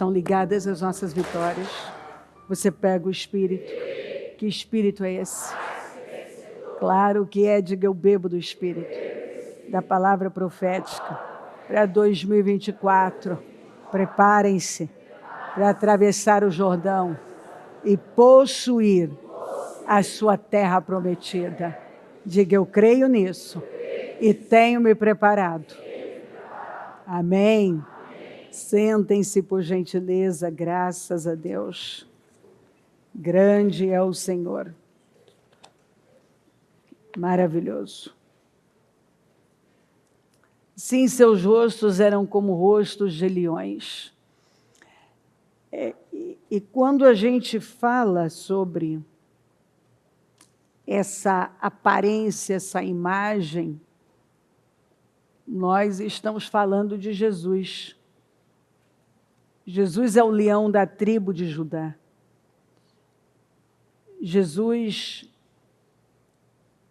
estão ligadas às nossas vitórias. Você pega o Espírito. Que Espírito é esse? Claro que é, diga eu bebo do Espírito, da palavra profética. Para 2024, preparem-se para atravessar o Jordão e possuir a sua terra prometida. Diga, eu creio nisso e tenho me preparado. Amém. Sentem-se, por gentileza, graças a Deus. Grande é o Senhor. Maravilhoso. Sim, seus rostos eram como rostos de leões. E quando a gente fala sobre essa aparência, essa imagem, nós estamos falando de Jesus. Jesus é o leão da tribo de Judá. Jesus,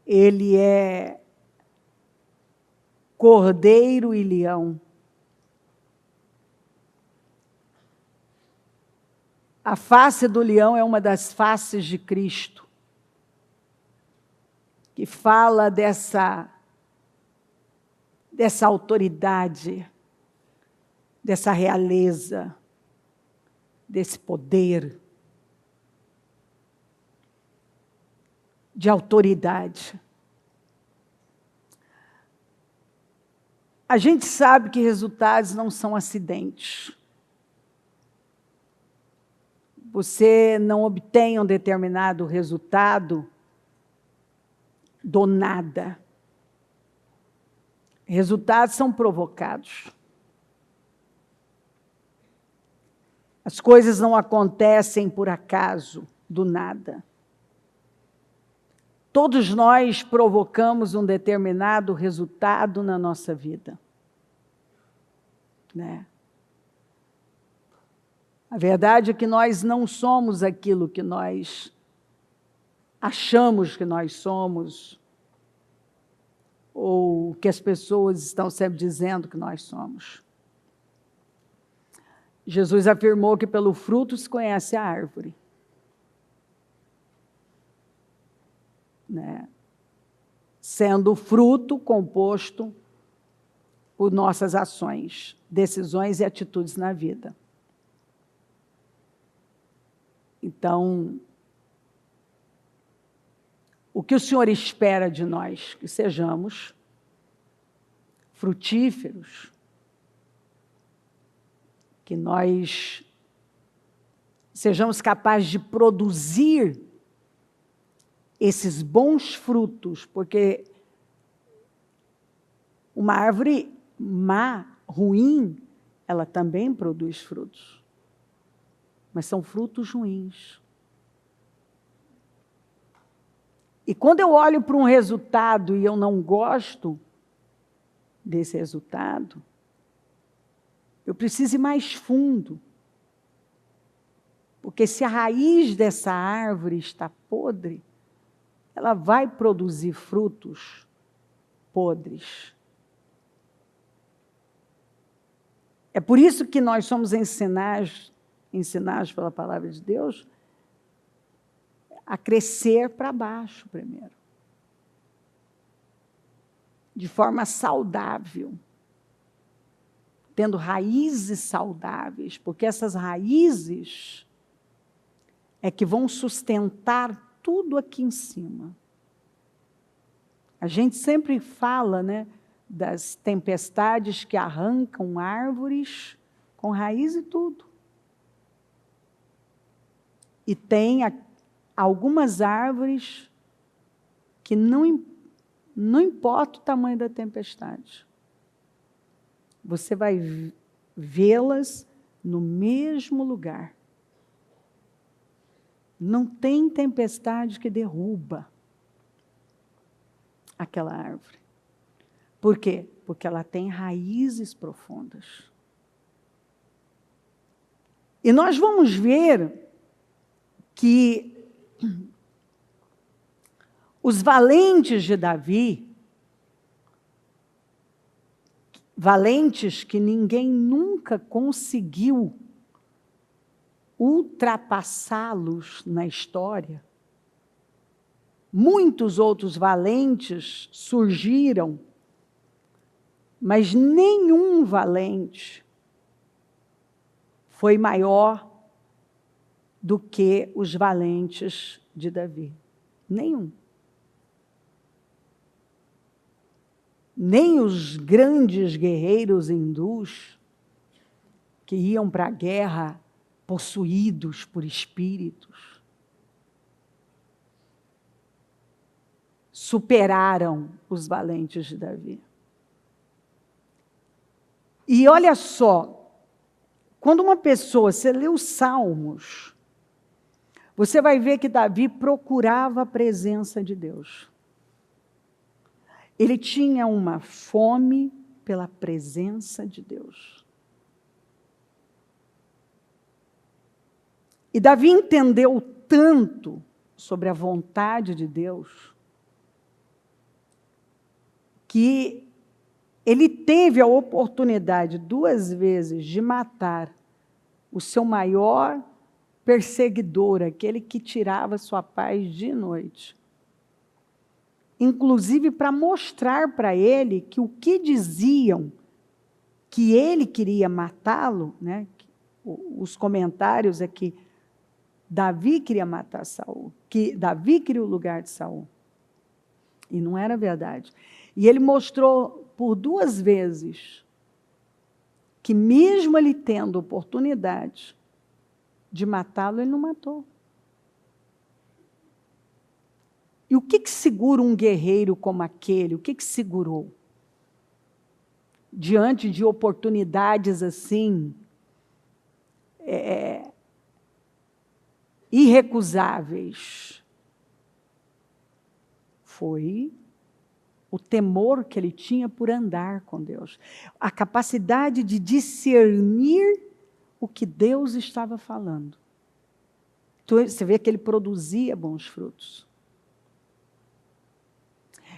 ele é cordeiro e leão. A face do leão é uma das faces de Cristo, que fala dessa autoridade, dessa realeza, desse poder, de autoridade. A gente sabe que resultados não são acidentes. Você não obtém um determinado resultado do nada. Resultados são provocados. As coisas não acontecem por acaso, do nada. Todos nós provocamos um determinado resultado na nossa vida. Né? A verdade é que nós não somos aquilo que nós achamos que nós somos, ou que as pessoas estão sempre dizendo que nós somos. Jesus afirmou que pelo fruto se conhece a árvore. Né? Sendo o fruto composto por nossas ações, decisões e atitudes na vida. Então, o que o Senhor espera de nós? Que sejamos frutíferos, que nós sejamos capazes de produzir esses bons frutos, porque uma árvore má, ruim, ela também produz frutos, mas são frutos ruins. E quando eu olho para um resultado e eu não gosto desse resultado, eu preciso ir mais fundo, porque se a raiz dessa árvore está podre, ela vai produzir frutos podres. É por isso que nós somos ensinados pela palavra de Deus a crescer para baixo primeiro, de forma saudável, tendo raízes saudáveis, porque essas raízes é que vão sustentar tudo aqui em cima. A gente sempre fala, né, das tempestades que arrancam árvores com raiz e tudo. E tem algumas árvores que não importa o tamanho da tempestade. Você vai vê-las no mesmo lugar. Não tem tempestade que derruba aquela árvore. Por quê? Porque ela tem raízes profundas. E nós vamos ver que os valentes de Davi, valentes que ninguém nunca conseguiu ultrapassá-los na história. Muitos outros valentes surgiram, mas nenhum valente foi maior do que os valentes de Davi. Nenhum. Nem os grandes guerreiros hindus que iam para a guerra possuídos por espíritos superaram os valentes de Davi. E olha só, quando uma pessoa, você lê os Salmos, você vai ver que Davi procurava a presença de Deus. Ele tinha uma fome pela presença de Deus. E Davi entendeu tanto sobre a vontade de Deus que ele teve a oportunidade 2 vezes de matar o seu maior perseguidor, aquele que tirava sua paz de noite. Inclusive para mostrar para ele que o que diziam que ele queria matá-lo, né? Os comentários é que Davi queria matar Saul, que Davi queria o lugar de Saul. E não era verdade. E ele mostrou por 2 vezes que mesmo ele tendo oportunidade de matá-lo, ele não matou. E o que segura um guerreiro como aquele? O que segurou? Diante de oportunidades assim, irrecusáveis, foi o temor que ele tinha por andar com Deus. A capacidade de discernir o que Deus estava falando. Então, você vê que ele produzia bons frutos.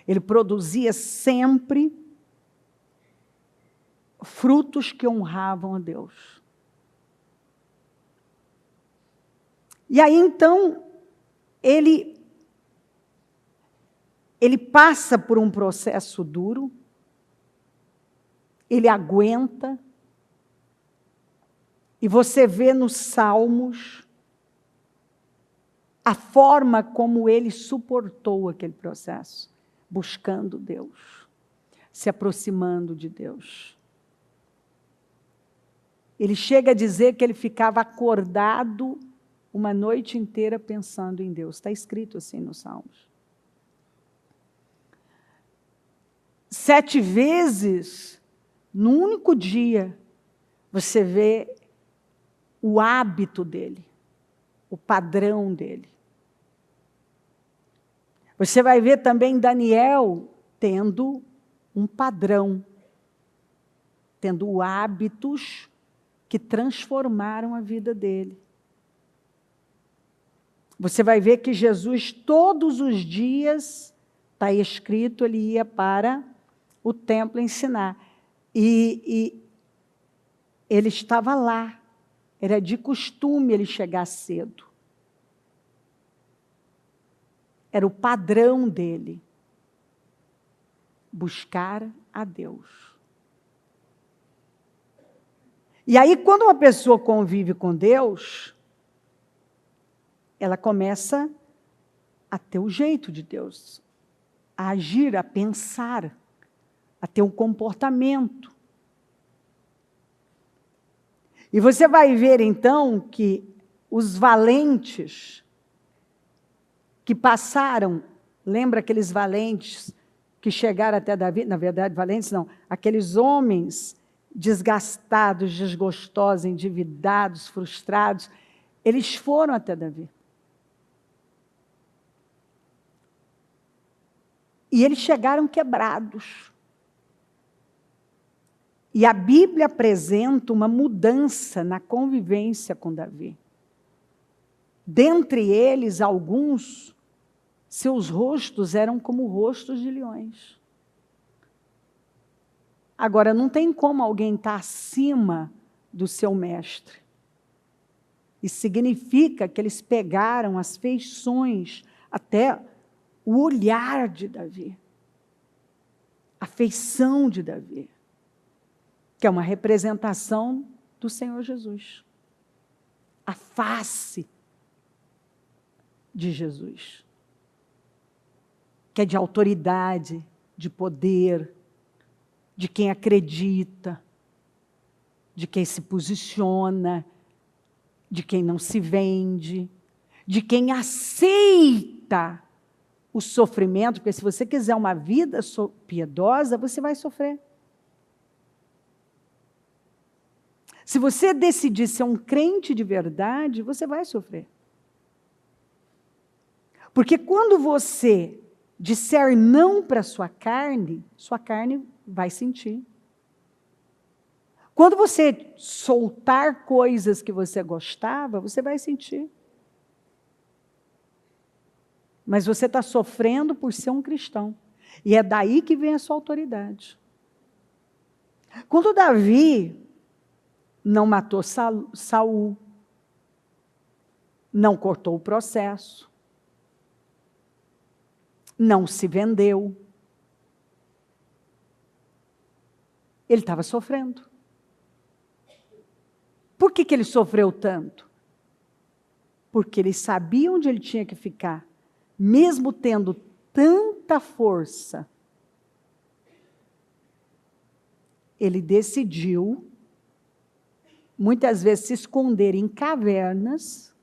Ele produzia sempre frutos que honravam a Deus. E aí, então, ele passa por um processo duro, ele aguenta, e você vê nos Salmos a forma como ele suportou aquele processo, buscando Deus, se aproximando de Deus. Ele chega a dizer que ele ficava acordado uma noite inteira pensando em Deus. Está escrito assim nos Salmos. 7 vezes, num único dia, você vê o hábito dele, o padrão dele. Você vai ver também Daniel tendo um padrão, tendo hábitos que transformaram a vida dele. Você vai ver que Jesus, todos os dias, está escrito, ele ia para o templo ensinar. E ele estava lá. Era de costume ele chegar cedo. Era o padrão dele. Buscar a Deus. E aí, quando uma pessoa convive com Deus, ela começa a ter o jeito de Deus, a agir, a pensar, a ter um comportamento. E você vai ver, então, que os valentes que passaram, lembra aqueles valentes que chegaram até Davi? Na verdade, valentes não, aqueles homens desgastados, desgostosos, endividados, frustrados, eles foram até Davi. E eles chegaram quebrados. E a Bíblia apresenta uma mudança na convivência com Davi. Dentre eles, alguns, seus rostos eram como rostos de leões. Agora, não tem como alguém estar acima do seu mestre. E significa que eles pegaram as feições, até o olhar de Davi. A feição de Davi. Que é uma representação do Senhor Jesus. A face de Jesus. Que é de autoridade, de poder, de quem acredita, de quem se posiciona, de quem não se vende, de quem aceita o sofrimento, porque se você quiser uma vida piedosa, você vai sofrer. Se você decidir ser um crente de verdade, você vai sofrer. Porque quando você disser não para sua carne vai sentir. Quando você soltar coisas que você gostava, você vai sentir. Mas você está sofrendo por ser um cristão. E é daí que vem a sua autoridade. Quando Davi não matou Saul, não cortou o processo, não se vendeu, ele estava sofrendo. Por que ele sofreu tanto? Porque ele sabia onde ele tinha que ficar, mesmo tendo tanta força. Ele decidiu, muitas vezes, se esconder em cavernas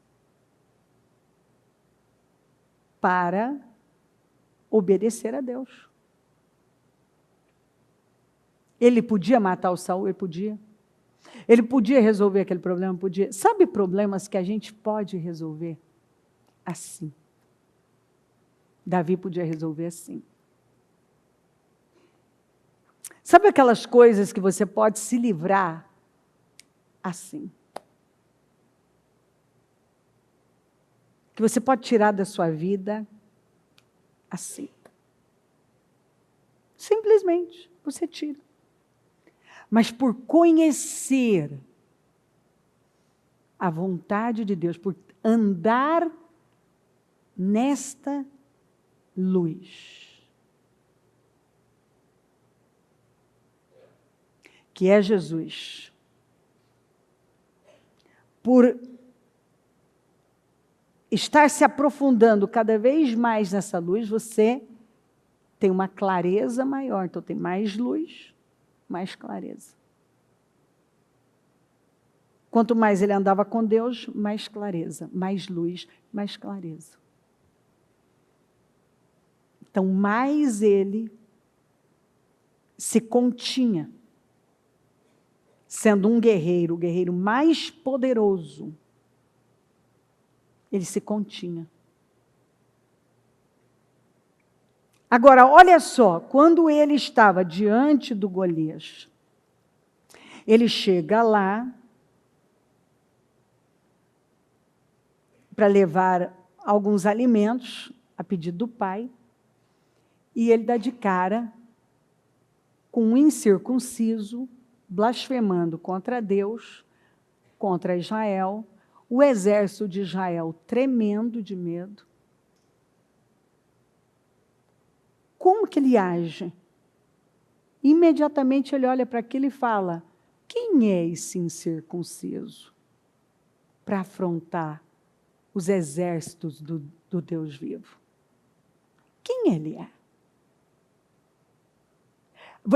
para obedecer a Deus. Ele podia matar o Saul? Ele podia. Ele podia resolver aquele problema? Podia. Sabe problemas que a gente pode resolver assim? Davi podia resolver assim. Sabe aquelas coisas que você pode se livrar assim? Que você pode tirar da sua vida assim. Simplesmente, você tira. Mas por conhecer a vontade de Deus, por andar nesta luz, que é Jesus, por estar se aprofundando cada vez mais nessa luz, você tem uma clareza maior, então tem mais luz, mais clareza. Quanto mais ele andava com Deus, mais clareza, mais luz, mais clareza. Então, mais ele se continha, sendo um guerreiro, o guerreiro mais poderoso, ele se continha. Agora, olha só, quando ele estava diante do Golias, ele chega lá para levar alguns alimentos a pedido do pai, e ele dá de cara com um incircunciso, blasfemando contra Deus, contra Israel, o exército de Israel tremendo de medo. Como que ele age? Imediatamente ele olha para aquilo e fala: quem é esse incircunciso para afrontar os exércitos do Deus vivo? Quem ele é?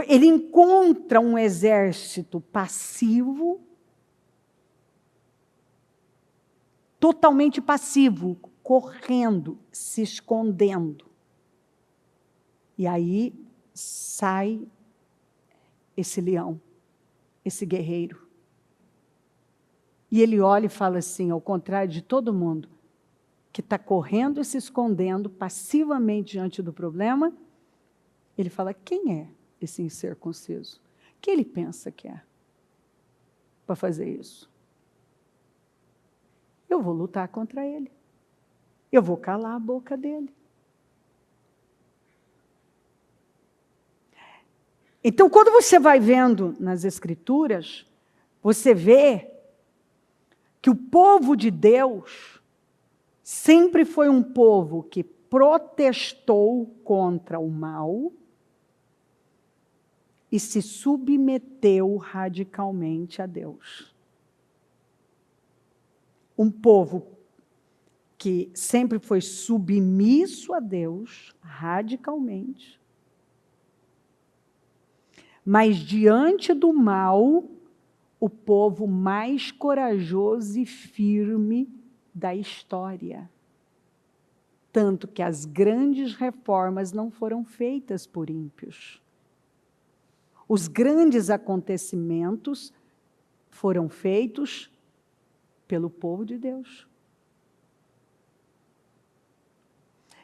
Ele encontra um exército passivo, totalmente passivo, correndo, se escondendo. E aí sai esse leão, esse guerreiro. E ele olha e fala assim, ao contrário de todo mundo, que está correndo e se escondendo passivamente diante do problema, ele fala: quem é esse incircunciso? Quem ele pensa que é para fazer isso? Eu vou lutar contra ele. Eu vou calar a boca dele. Então, quando você vai vendo nas Escrituras, você vê que o povo de Deus sempre foi um povo que protestou contra o mal e se submeteu radicalmente a Deus. Um povo que sempre foi submisso a Deus, radicalmente, mas diante do mal, o povo mais corajoso e firme da história. Tanto que as grandes reformas não foram feitas por ímpios. Os grandes acontecimentos foram feitos pelo povo de Deus.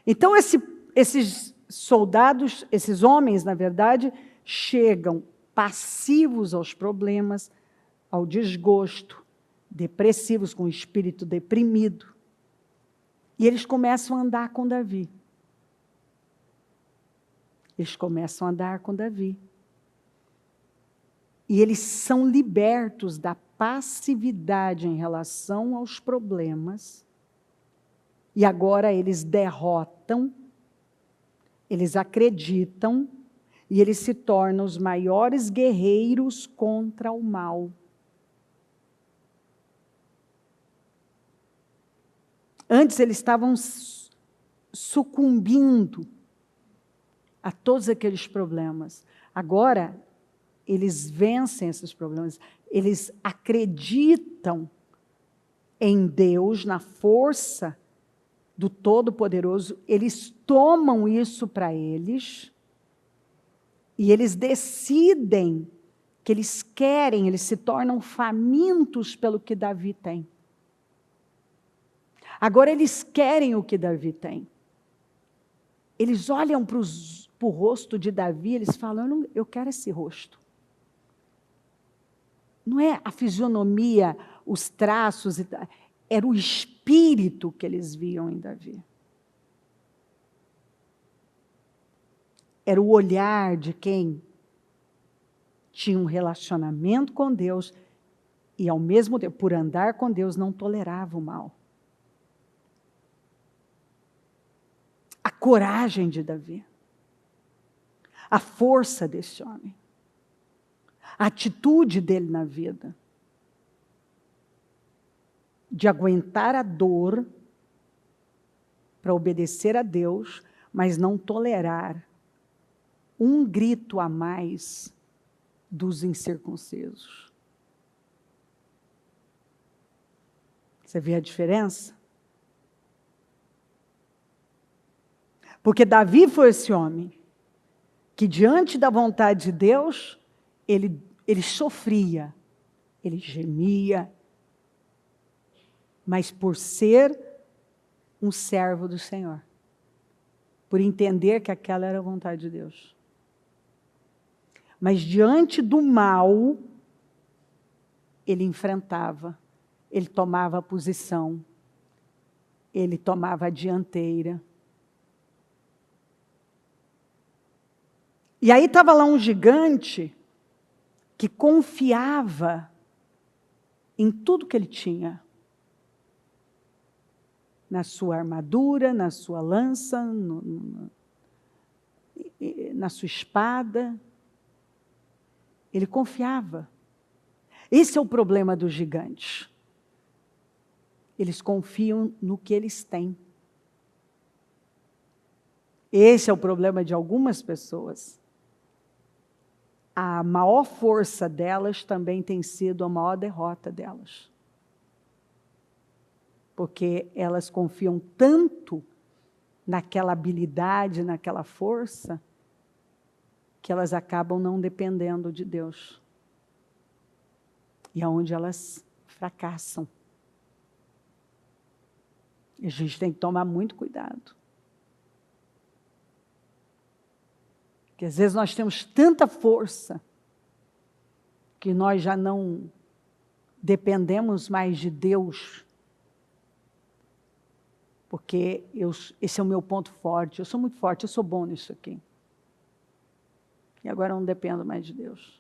Então, esses soldados, esses homens, na verdade, chegam passivos aos problemas, ao desgosto, depressivos, com o espírito deprimido. E eles começam a andar com Davi. Eles começam a andar com Davi. E eles são libertos da passividade em relação aos problemas. E agora eles derrotam, eles acreditam, e eles se tornam os maiores guerreiros contra o mal. Antes eles estavam sucumbindo a todos aqueles problemas. Agora, eles vencem esses problemas. Eles acreditam em Deus, na força do Todo-Poderoso. Eles tomam isso para eles e eles decidem que eles querem, eles se tornam famintos pelo que Davi tem. Agora eles querem o que Davi tem. Eles olham para o rosto de Davi, eles falam, eu quero esse rosto. Não é a fisionomia, os traços, era o espírito que eles viam em Davi. Era o olhar de quem tinha um relacionamento com Deus e, ao mesmo tempo, por andar com Deus, não tolerava o mal. A coragem de Davi, a força desse homem, a atitude dele na vida, de aguentar a dor para obedecer a Deus, mas não tolerar um grito a mais dos incircuncisos. Você vê a diferença? Porque Davi foi esse homem que, diante da vontade de Deus, ele sofria, ele gemia, mas por ser um servo do Senhor, por entender que aquela era a vontade de Deus. Mas diante do mal, ele enfrentava, ele tomava posição, ele tomava a dianteira. E aí estava lá um gigante que confiava em tudo que ele tinha. Na sua armadura, na sua lança, na sua espada. Ele confiava. Esse é o problema dos gigantes. Eles confiam no que eles têm. Esse é o problema de algumas pessoas. A maior força delas também tem sido a maior derrota delas. Porque elas confiam tanto naquela habilidade, naquela força, que elas acabam não dependendo de Deus. E é onde elas fracassam. E a gente tem que tomar muito cuidado. Porque às vezes nós temos tanta força que nós já não dependemos mais de Deus. Porque esse é o meu ponto forte. Eu sou muito forte, eu sou bom nisso aqui. E agora eu não dependo mais de Deus.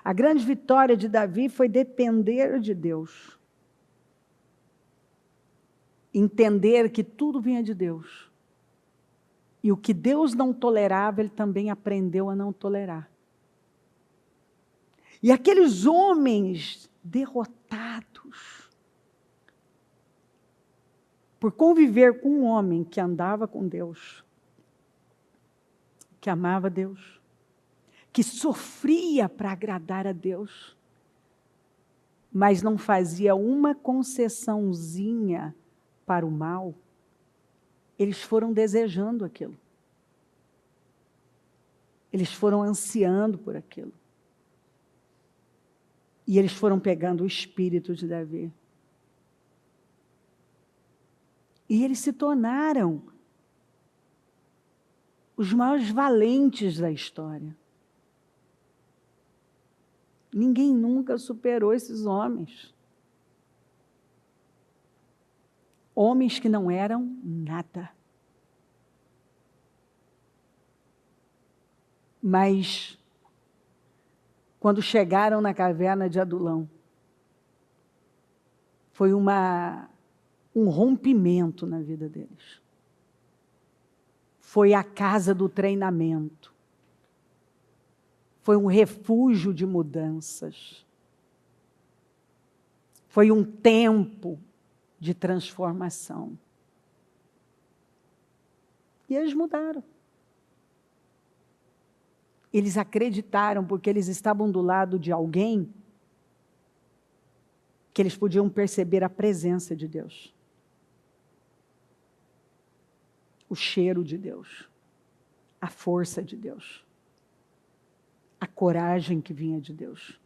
A grande vitória de Davi foi depender de Deus. entender que tudo vinha de Deus. E o que Deus não tolerava, ele também aprendeu a não tolerar. E aqueles homens derrotados, por conviver com um homem que andava com Deus, que amava Deus, que sofria para agradar a Deus, mas não fazia uma concessãozinha para o mal, eles foram desejando aquilo. Eles foram ansiando por aquilo. E eles foram pegando o espírito de Davi. E eles se tornaram os maiores valentes da história. Ninguém nunca superou esses homens. Homens que não eram nada. Mas, quando chegaram na caverna de Adulão, foi um rompimento na vida deles. Foi a casa do treinamento. Foi um refúgio de mudanças. Foi um tempo de transformação. E eles mudaram. Eles acreditaram, porque eles estavam do lado de alguém que eles podiam perceber a presença de Deus. O cheiro de Deus. A força de Deus. A coragem que vinha de Deus.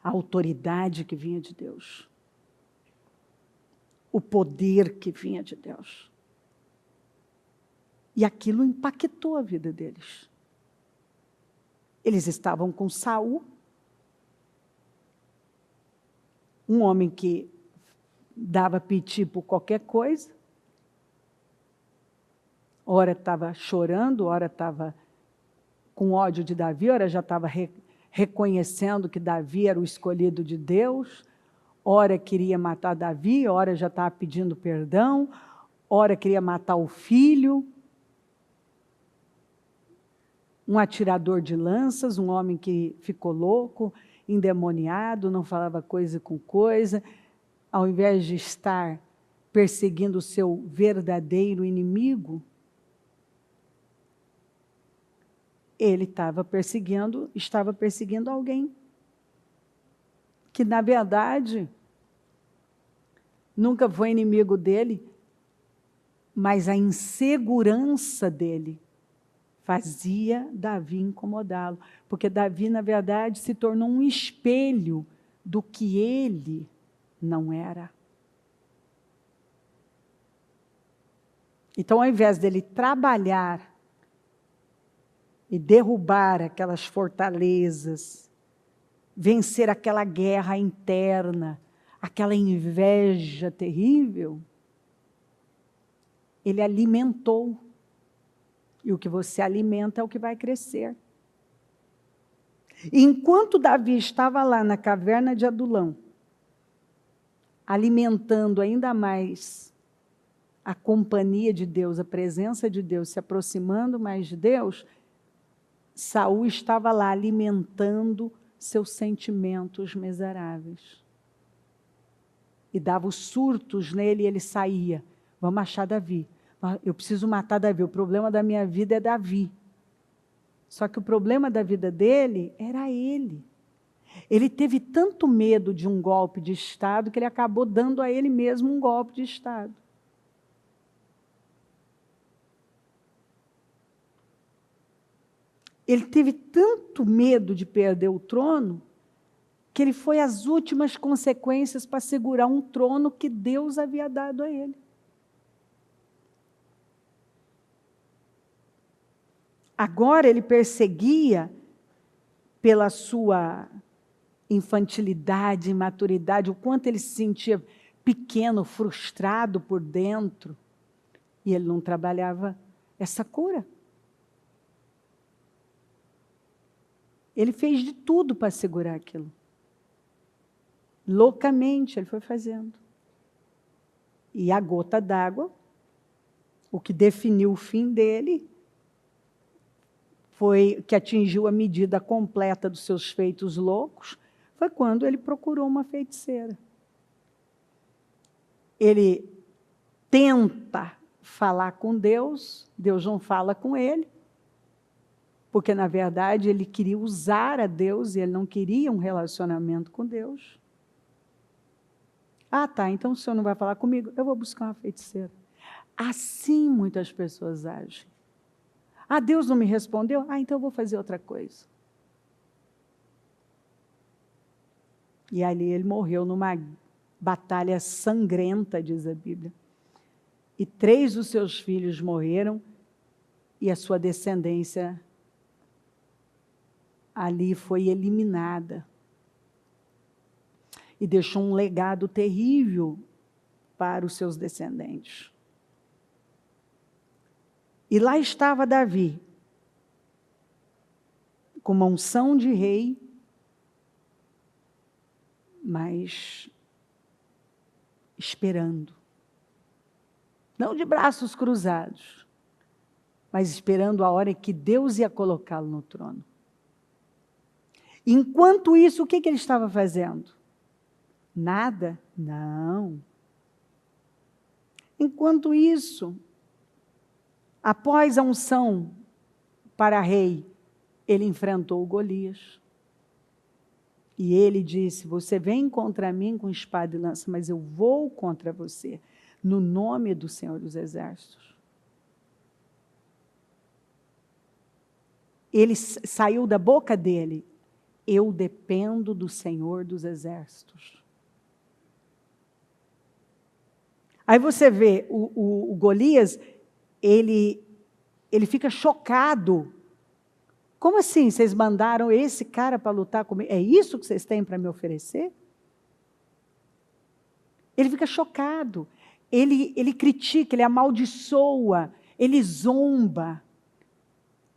A autoridade que vinha de Deus. O poder que vinha de Deus. E aquilo impactou a vida deles. Eles estavam com Saul, um homem que dava piti por qualquer coisa. Ora estava chorando, ora estava com ódio de Davi, ora já estava reconhecendo que Davi era o escolhido de Deus, ora queria matar Davi, ora já estava pedindo perdão, ora queria matar o filho. Um atirador de lanças, um homem que ficou louco, endemoniado, não falava coisa com coisa, ao invés de estar perseguindo o seu verdadeiro inimigo, ele estava perseguindo alguém que, na verdade, nunca foi inimigo dele, mas a insegurança dele fazia Davi incomodá-lo, porque Davi, na verdade, se tornou um espelho do que ele não era. Então, ao invés dele trabalhar e derrubar aquelas fortalezas, vencer aquela guerra interna, aquela inveja terrível, ele alimentou. E o que você alimenta é o que vai crescer. E enquanto Davi estava lá na caverna de Adulão, alimentando ainda mais a companhia de Deus, a presença de Deus, se aproximando mais de Deus, Saul estava lá alimentando seus sentimentos miseráveis. E dava os surtos nele e ele saía. Vamos achar Davi. Eu preciso matar Davi. O problema da minha vida é Davi. Só que o problema da vida dele era ele. Ele teve tanto medo de um golpe de Estado que ele acabou dando a ele mesmo um golpe de Estado. Ele teve tanto medo de perder o trono que ele foi às últimas consequências para segurar um trono que Deus havia dado a ele. Agora ele perseguia, pela sua infantilidade, imaturidade, o quanto ele se sentia pequeno, frustrado por dentro, e ele não trabalhava essa cura. Ele fez de tudo para segurar aquilo. Loucamente ele foi fazendo. E a gota d'água, o que definiu o fim dele, foi que atingiu a medida completa dos seus feitos loucos, foi quando ele procurou uma feiticeira. Ele tenta falar com Deus, Deus não fala com ele, porque, na verdade, ele queria usar a Deus e ele não queria um relacionamento com Deus. Ah, tá, então o senhor não vai falar comigo? Eu vou buscar uma feiticeira. Assim muitas pessoas agem. Ah, Deus não me respondeu? Ah, então eu vou fazer outra coisa. E ali ele morreu numa batalha sangrenta, diz a Bíblia. E 3 dos seus filhos morreram e a sua descendência ali foi eliminada. E deixou um legado terrível para os seus descendentes. E lá estava Davi, com uma unção de rei, mas esperando. Não de braços cruzados, mas esperando a hora em que Deus ia colocá-lo no trono. Enquanto isso, o que ele estava fazendo? Nada? Não. Enquanto isso, após a unção para rei, ele enfrentou Golias. E ele disse, você vem contra mim com espada e lança, mas eu vou contra você, no nome do Senhor dos Exércitos. Ele saiu da boca dele, eu dependo do Senhor dos Exércitos. Aí você vê, o Golias, ele fica chocado. Como assim, vocês mandaram esse cara para lutar comigo? É isso que vocês têm para me oferecer? Ele fica chocado. Ele critica, ele amaldiçoa, ele zomba.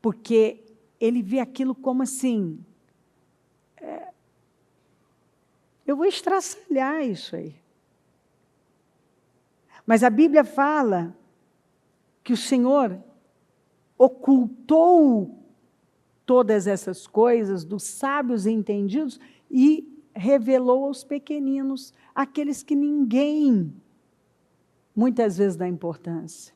Porque ele vê aquilo como assim, eu vou estraçalhar isso aí. Mas a Bíblia fala que o Senhor ocultou todas essas coisas dos sábios e entendidos e revelou aos pequeninos, aqueles que ninguém muitas vezes dá importância.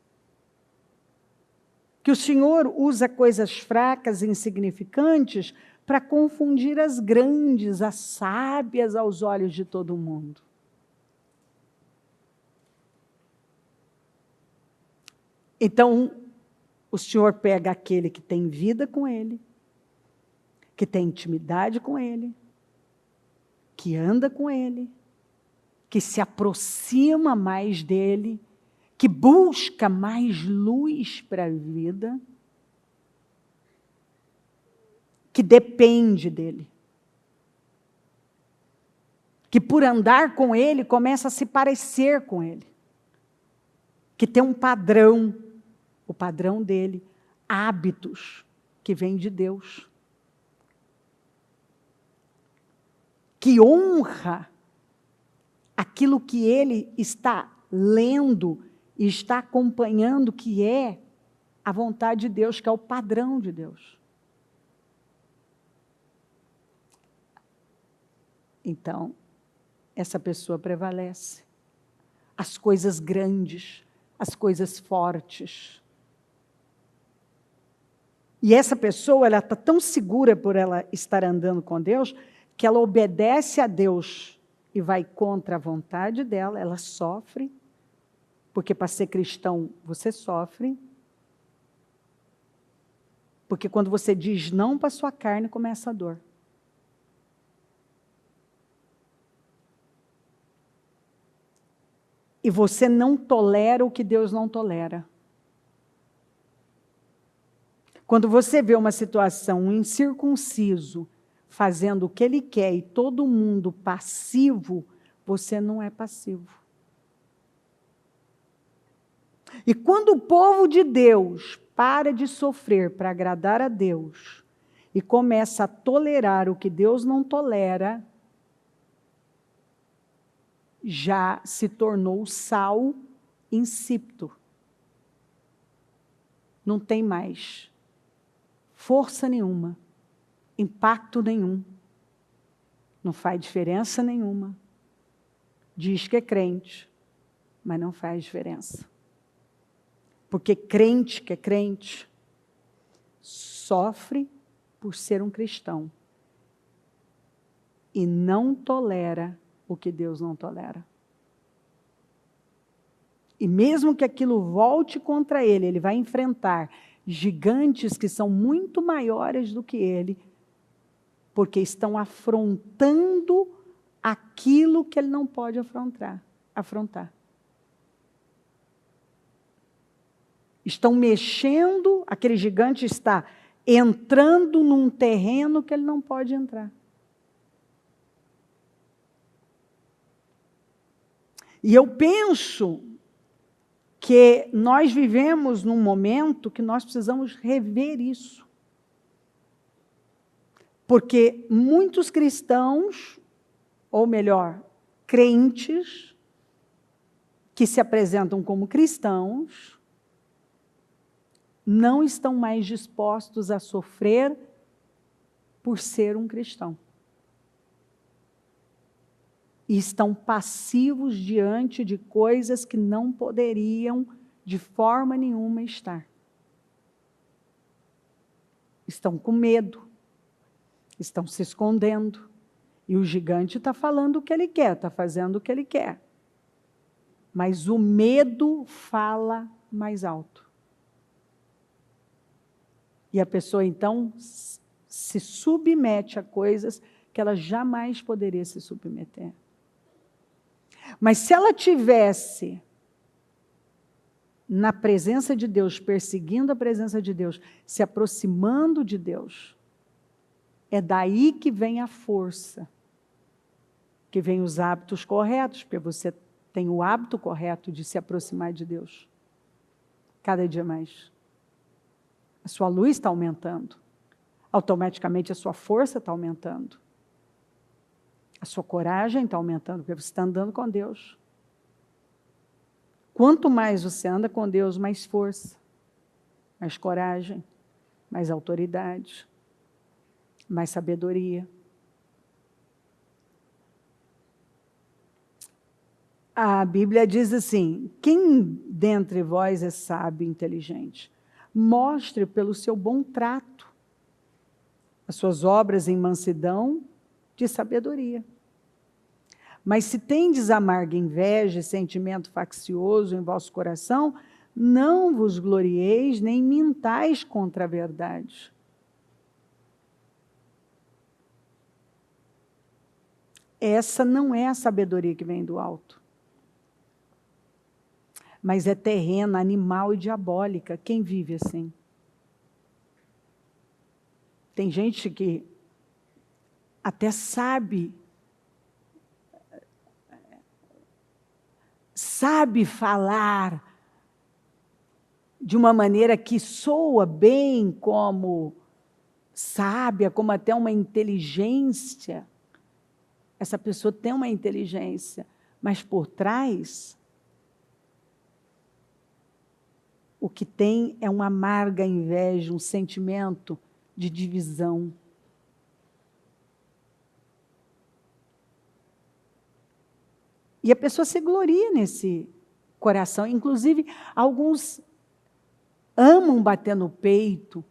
Que o Senhor usa coisas fracas e insignificantes para confundir as grandes, as sábias aos olhos de todo mundo. Então, o Senhor pega aquele que tem vida com Ele, que tem intimidade com Ele, que anda com Ele, que se aproxima mais dEle, que busca mais luz para a vida, que depende dEle, que por andar com Ele começa a se parecer com Ele, que tem um padrão, o padrão dEle, hábitos que vêm de Deus, que honra aquilo que ele está lendo e está acompanhando, que é a vontade de Deus, que é o padrão de Deus. Então, essa pessoa prevalece. As coisas grandes, as coisas fortes. E essa pessoa, ela está tão segura por ela estar andando com Deus, que ela obedece a Deus e vai contra a vontade dela, ela sofre, porque para ser cristão você sofre, porque quando você diz não para a sua carne, começa a dor. E você não tolera o que Deus não tolera. Quando você vê uma situação, um incircunciso, fazendo o que ele quer e todo mundo passivo, você não é passivo. E quando o povo de Deus para de sofrer para agradar a Deus e começa a tolerar o que Deus não tolera, já se tornou sal insípido. Não tem mais força nenhuma, impacto nenhum. Não faz diferença nenhuma. Diz que é crente, mas não faz diferença. Porque crente que é crente sofre por ser um cristão e não tolera o que Deus não tolera. E mesmo que aquilo volte contra ele, ele vai enfrentar gigantes que são muito maiores do que ele, porque estão afrontando aquilo que ele não pode afrontar. Estão mexendo, aquele gigante está entrando num terreno que ele não pode entrar. E eu penso que nós vivemos num momento que nós precisamos rever isso. Porque muitos cristãos, ou melhor, crentes, que se apresentam como cristãos, não estão mais dispostos a sofrer por ser um cristão. E estão passivos diante de coisas que não poderiam, de forma nenhuma, estar. Estão com medo, estão se escondendo, e o gigante está falando o que ele quer, está fazendo o que ele quer. Mas o medo fala mais alto. E a pessoa, então, se submete a coisas que ela jamais poderia se submeter. Mas se ela tivesse na presença de Deus, perseguindo a presença de Deus, se aproximando de Deus, é daí que vem a força, que vem os hábitos corretos, porque você tem o hábito correto de se aproximar de Deus, cada dia mais. A sua luz está aumentando, automaticamente a sua força está aumentando. A sua coragem está aumentando, porque você está andando com Deus. Quanto mais você anda com Deus, mais força, mais coragem, mais autoridade, mais sabedoria. A Bíblia diz assim: quem dentre vós é sábio e inteligente? Mostre pelo seu bom trato as suas obras em mansidão de sabedoria. Mas se tendes amarga inveja e sentimento faccioso em vosso coração, não vos glorieis nem mintais contra a verdade. Essa não é a sabedoria que vem do alto. Mas é terrena, animal e diabólica. Quem vive assim? Tem gente que até sabe falar de uma maneira que soa bem como sábia, como até uma inteligência. Essa pessoa tem uma inteligência, mas por trás, o que tem é uma amarga inveja, um sentimento de divisão. E a pessoa se gloria nesse coração. Inclusive, alguns amam bater no peito,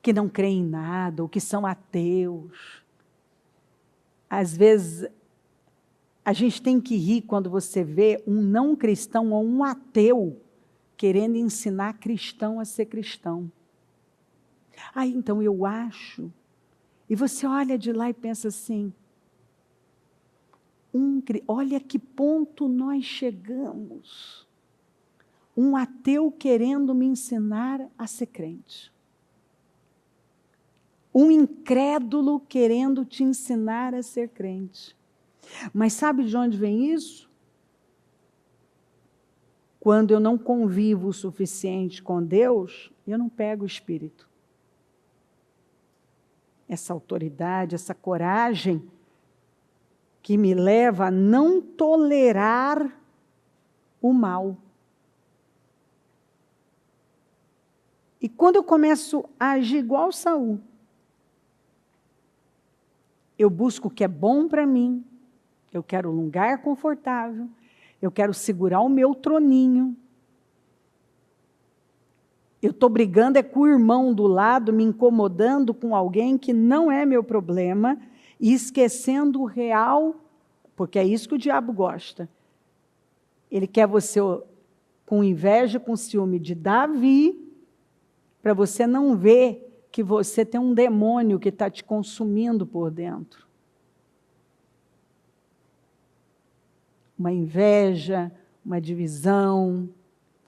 que não creem em nada, ou que são ateus. Às vezes, a gente tem que rir quando você vê um não cristão ou um ateu querendo ensinar cristão a ser cristão. Então eu acho. E você olha de lá e pensa assim, olha que ponto nós chegamos. Um ateu querendo me ensinar a ser crente. Um incrédulo querendo te ensinar a ser crente. Mas sabe de onde vem isso? Quando eu não convivo o suficiente com Deus, eu não pego o Espírito. Essa autoridade, essa coragem que me leva a não tolerar o mal. E quando eu começo a agir igual Saul, eu busco o que é bom para mim, eu quero um lugar confortável, eu quero segurar o meu troninho. Eu estou brigando com o irmão do lado, me incomodando com alguém que não é meu problema, e esquecendo o real, porque é isso que o diabo gosta. Ele quer você com inveja, com ciúme de Davi, para você não ver que você tem um demônio que está te consumindo por dentro. Uma inveja, uma divisão,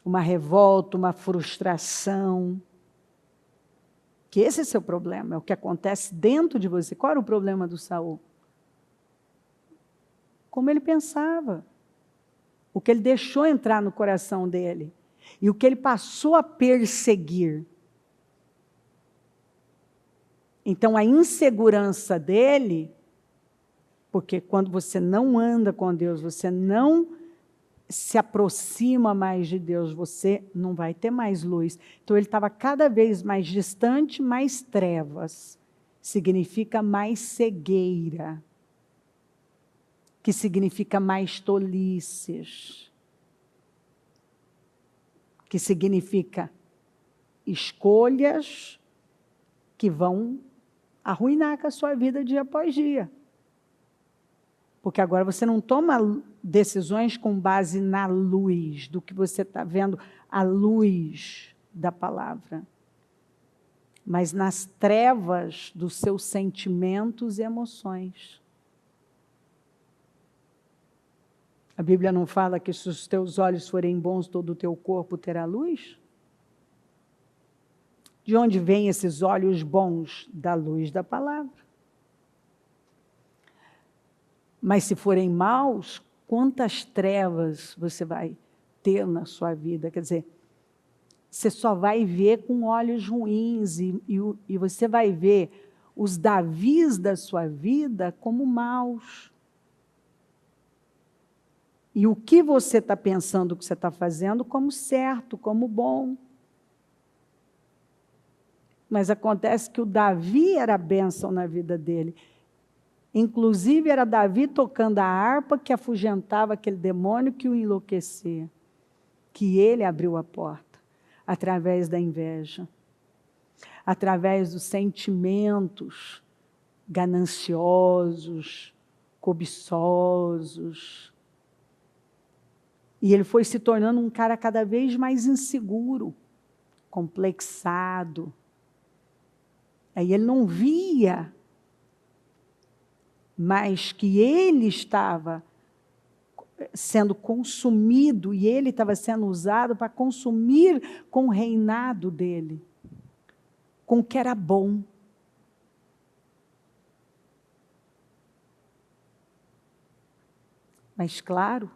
uma revolta, uma frustração. Que esse é seu problema, é o que acontece dentro de você. Qual era o problema do Saul? Como ele pensava. O que ele deixou entrar no coração dele. E o que ele passou a perseguir. Então, a insegurança dele, porque quando você não anda com Deus, você não se aproxima mais de Deus, você não vai ter mais luz. Então, ele estava cada vez mais distante, mais trevas. Significa mais cegueira. Que significa mais tolices. Que significa escolhas que vão arruinar com a sua vida dia após dia. Porque agora você não toma decisões com base na luz, do que você está vendo, a luz da palavra, mas nas trevas dos seus sentimentos e emoções. A Bíblia não fala que se os teus olhos forem bons, todo o teu corpo terá luz? De onde vêm esses olhos bons? Da luz da palavra. Mas se forem maus, quantas trevas você vai ter na sua vida? Quer dizer, você só vai ver com olhos ruins e você vai ver os Davis da sua vida como maus. E o que você está pensando que você está fazendo como certo, como bom. Mas acontece que o Davi era a bênção na vida dele. Inclusive, era Davi tocando a harpa que afugentava aquele demônio que o enlouquecia. Que ele abriu a porta, através da inveja, através dos sentimentos gananciosos, cobiçosos. E ele foi se tornando um cara cada vez mais inseguro, complexado. Aí ele não via mas que ele estava sendo consumido e ele estava sendo usado para consumir com o reinado dele, com o que era bom. Mas, claro,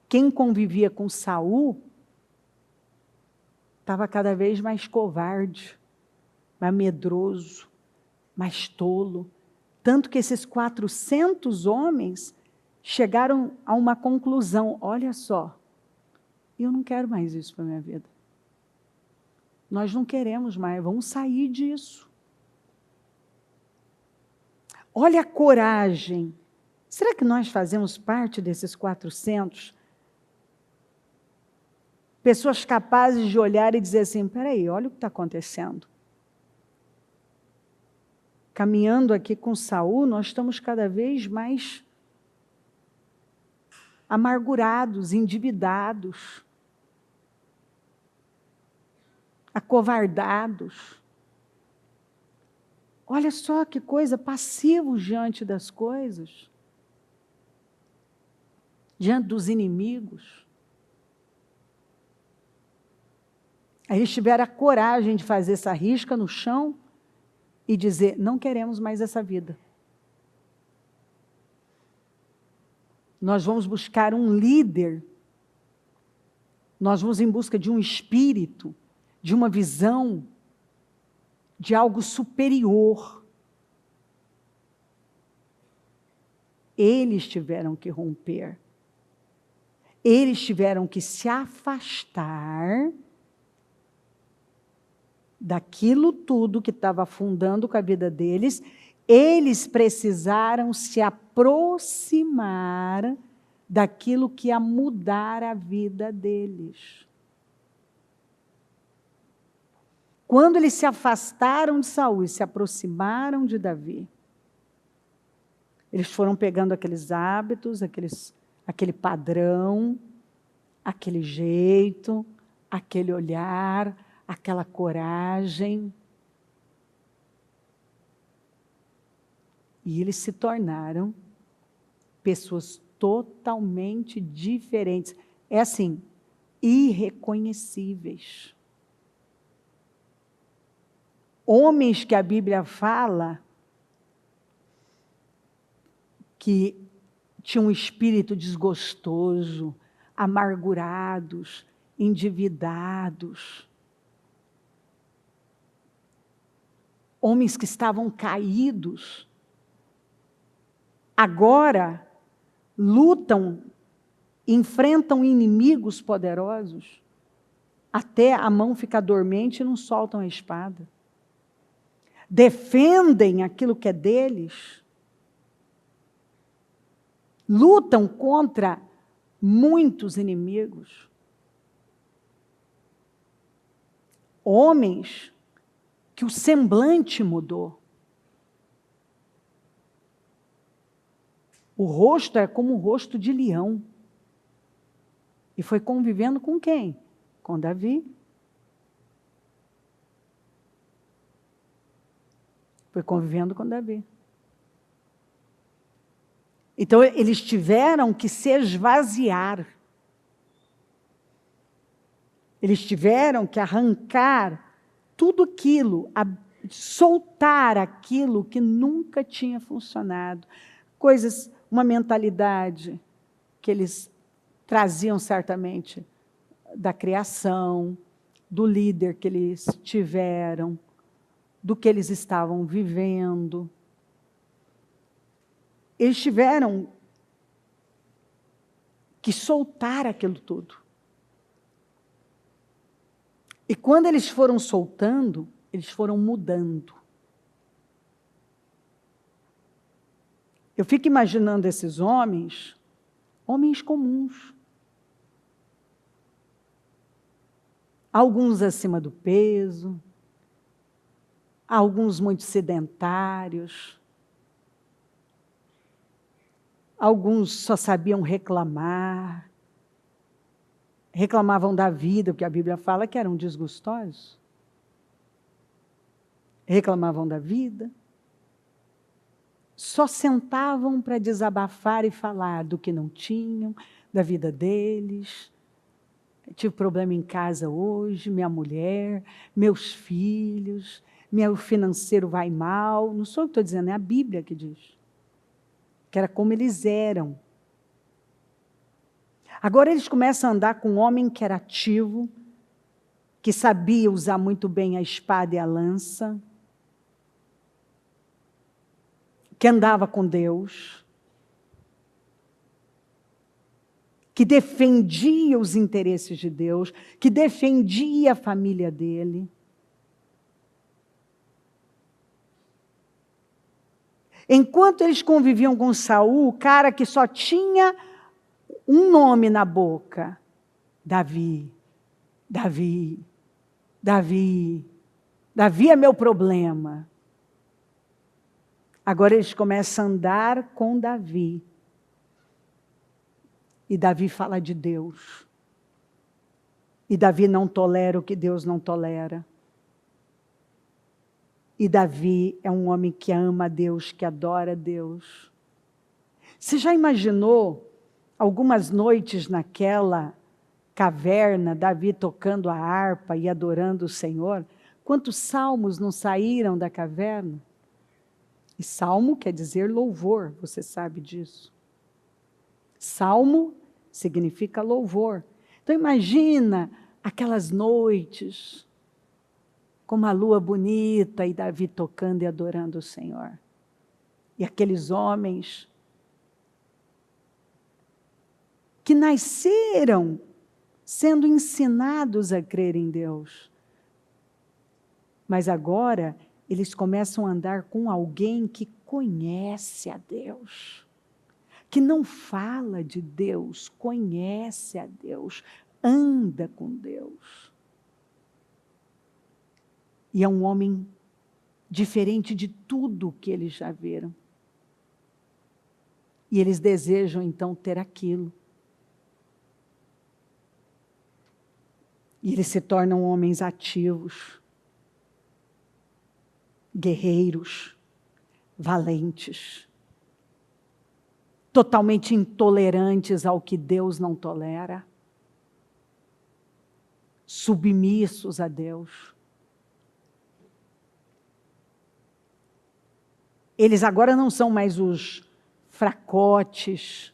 quem convivia com Saul estava cada vez mais covarde, mais medroso, mais tolo. Tanto que esses 400 homens chegaram a uma conclusão. Olha só, eu não quero mais isso para a minha vida. Nós não queremos mais, vamos sair disso. Olha a coragem. Será que nós fazemos parte desses 400? Pessoas capazes de olhar e dizer assim, espera aí, olha o que está acontecendo. Caminhando aqui com Saul, nós estamos cada vez mais amargurados, endividados, acovardados. Olha só que coisa, passivos diante das coisas, diante dos inimigos. Aí eles tiveram a coragem de fazer essa risca no chão e dizer, não queremos mais essa vida. Nós vamos buscar um líder, nós vamos em busca de um espírito, de uma visão, de algo superior. Eles tiveram que romper, eles tiveram que se afastar daquilo tudo que estava afundando com a vida deles, eles precisaram se aproximar daquilo que ia mudar a vida deles. Quando eles se afastaram de Saul e se aproximaram de Davi, eles foram pegando aqueles hábitos, aquele padrão, aquele jeito, aquele olhar, aquela coragem. E eles se tornaram pessoas totalmente diferentes. É assim, irreconhecíveis. Homens que a Bíblia fala que tinham um espírito desgostoso, amargurados, endividados. Homens que estavam caídos, agora lutam, enfrentam inimigos poderosos, até a mão ficar dormente e não soltam a espada. Defendem aquilo que é deles, lutam contra muitos inimigos. Homens que o semblante mudou. O rosto é como o rosto de leão. E foi convivendo com quem? Com Davi. Foi convivendo com Davi. Então, eles tiveram que se esvaziar. Eles tiveram que arrancar tudo aquilo, soltar aquilo que nunca tinha funcionado. Coisas, uma mentalidade que eles traziam certamente da criação, do líder que eles tiveram, do que eles estavam vivendo. Eles tiveram que soltar aquilo tudo. E quando eles foram soltando, eles foram mudando. Eu fico imaginando esses homens comuns. Alguns acima do peso, alguns muito sedentários, alguns só sabiam reclamar, reclamavam da vida, porque a Bíblia fala que eram desgostosos. Reclamavam da vida, só sentavam para desabafar e falar do que não tinham, da vida deles. Tive problema em casa hoje, minha mulher, meus filhos, meu financeiro vai mal. Não sou eu que estou dizendo, é a Bíblia que diz. Que era como eles eram. Agora eles começam a andar com um homem que era ativo, que sabia usar muito bem a espada e a lança, que andava com Deus, que defendia os interesses de Deus, que defendia a família dele. Enquanto eles conviviam com Saul, o cara que só tinha um nome na boca: Davi, Davi, Davi, Davi é meu problema. Agora eles começam a andar com Davi. E Davi fala de Deus. E Davi não tolera o que Deus não tolera. E Davi é um homem que ama a Deus, que adora a Deus. Você já imaginou algumas noites naquela caverna, Davi tocando a harpa e adorando o Senhor? Quantos salmos não saíram da caverna? E salmo quer dizer louvor, você sabe disso. Salmo significa louvor. Então imagina aquelas noites, com uma lua bonita e Davi tocando e adorando o Senhor. E aqueles homens que nasceram sendo ensinados a crer em Deus. Mas agora eles começam a andar com alguém que conhece a Deus, que não fala de Deus, conhece a Deus, anda com Deus. E é um homem diferente de tudo que eles já viram. E eles desejam, então, ter aquilo. E eles se tornam homens ativos, guerreiros, valentes, totalmente intolerantes ao que Deus não tolera, submissos a Deus. Eles agora não são mais os fracotes,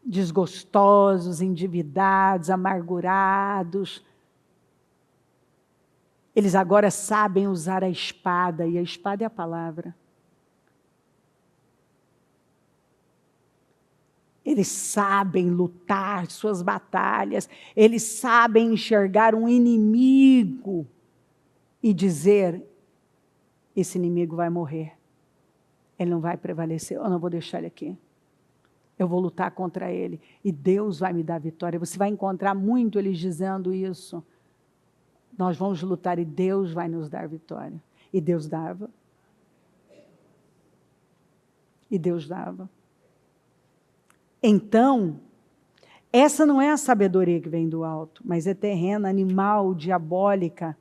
desgostosos, endividados, amargurados. Eles agora sabem usar a espada, e a espada é a palavra. Eles sabem lutar suas batalhas, eles sabem enxergar um inimigo e dizer: esse inimigo vai morrer, ele não vai prevalecer, eu não vou deixar ele aqui. Eu vou lutar contra ele e Deus vai me dar vitória. Você vai encontrar muito eles dizendo isso. Nós vamos lutar e Deus vai nos dar vitória. E Deus dava. E Deus dava. Então, essa não é a sabedoria que vem do alto, mas é terrena, animal, diabólica.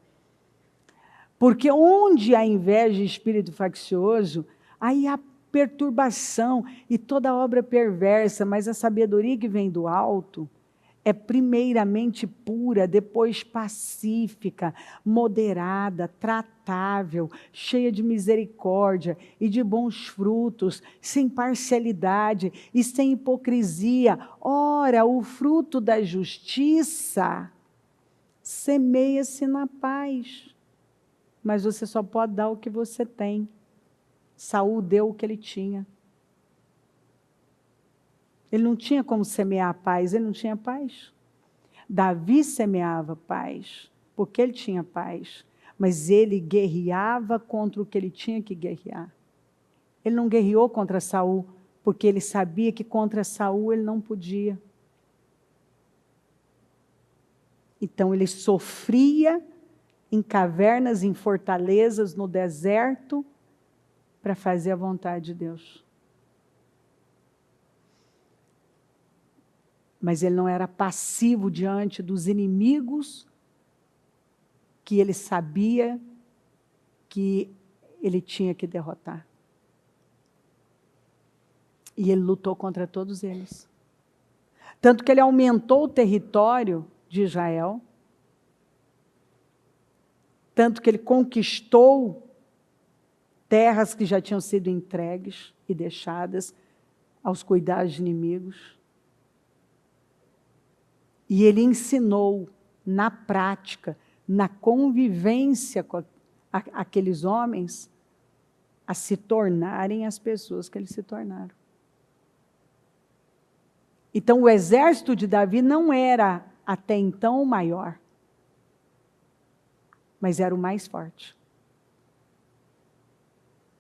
Porque onde há inveja e espírito faccioso, aí há perturbação e toda obra perversa, mas a sabedoria que vem do alto é primeiramente pura, depois pacífica, moderada, tratável, cheia de misericórdia e de bons frutos, sem parcialidade e sem hipocrisia. Ora, o fruto da justiça semeia-se na paz. Mas você só pode dar o que você tem. Saul deu o que ele tinha. Ele não tinha como semear a paz, ele não tinha paz. Davi semeava paz, porque ele tinha paz. Mas ele guerreava contra o que ele tinha que guerrear. Ele não guerreou contra Saul, porque ele sabia que contra Saul ele não podia. Então ele sofria em cavernas, em fortalezas, no deserto, para fazer a vontade de Deus. Mas ele não era passivo diante dos inimigos que ele sabia que ele tinha que derrotar. E ele lutou contra todos eles. Tanto que ele aumentou o território de Israel, tanto que ele conquistou terras que já tinham sido entregues e deixadas aos cuidados de inimigos. E ele ensinou na prática, na convivência com aqueles homens, a se tornarem as pessoas que eles se tornaram. Então o exército de Davi não era até então o maior, mas era o mais forte.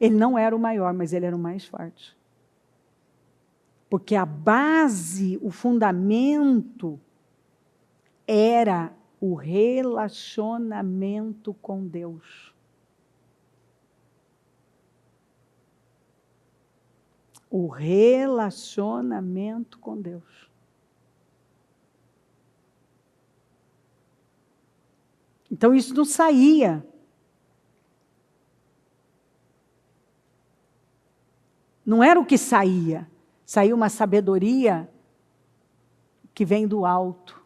Ele não era o maior, mas ele era o mais forte. Porque a base, o fundamento, era o relacionamento com Deus. O relacionamento com Deus. Então isso não saía. Não era o que saía. Saía uma sabedoria que vem do alto.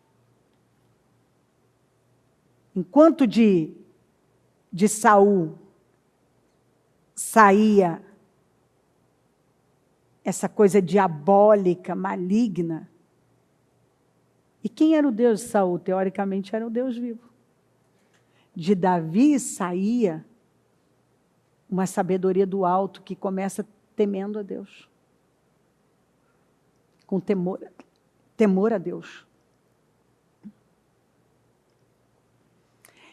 Enquanto de Saul saía essa coisa diabólica, maligna. E quem era o Deus de Saul? Teoricamente era o Deus vivo. De Davi saía uma sabedoria do alto que começa temendo a Deus. Com temor a Deus.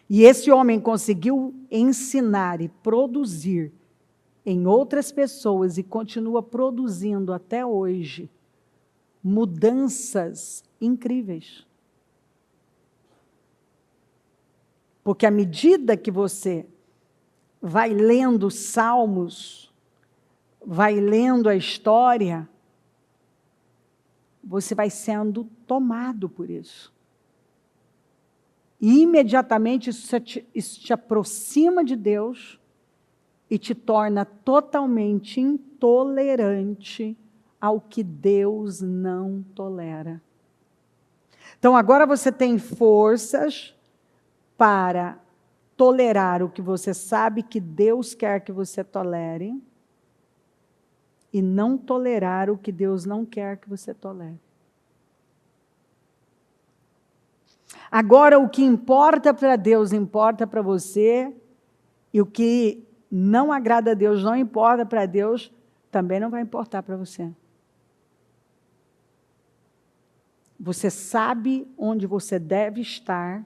E esse homem conseguiu ensinar e produzir em outras pessoas e continua produzindo até hoje mudanças incríveis. Porque à medida que você vai lendo Salmos, vai lendo a história, você vai sendo tomado por isso. E imediatamente isso te aproxima de Deus e te torna totalmente intolerante ao que Deus não tolera. Então agora você tem forças para tolerar o que você sabe que Deus quer que você tolere e não tolerar o que Deus não quer que você tolere. Agora, o que importa para Deus, importa para você, e o que não agrada a Deus, não importa para Deus, também não vai importar para você. Você sabe onde você deve estar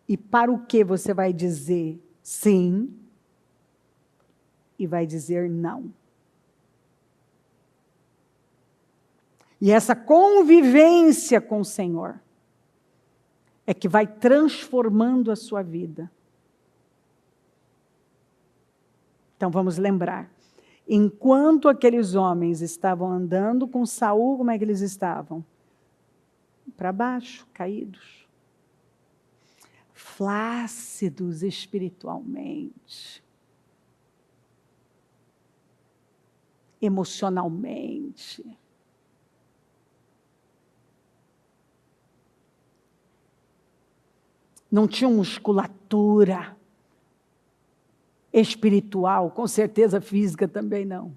e para o que você vai dizer sim e vai dizer não. E essa convivência com o Senhor é que vai transformando a sua vida. Então vamos lembrar. Enquanto aqueles homens estavam andando com Saul, como é que eles estavam? Para baixo, caídos. Flácidos espiritualmente. Emocionalmente. Não tinham musculatura espiritual, com certeza física também não.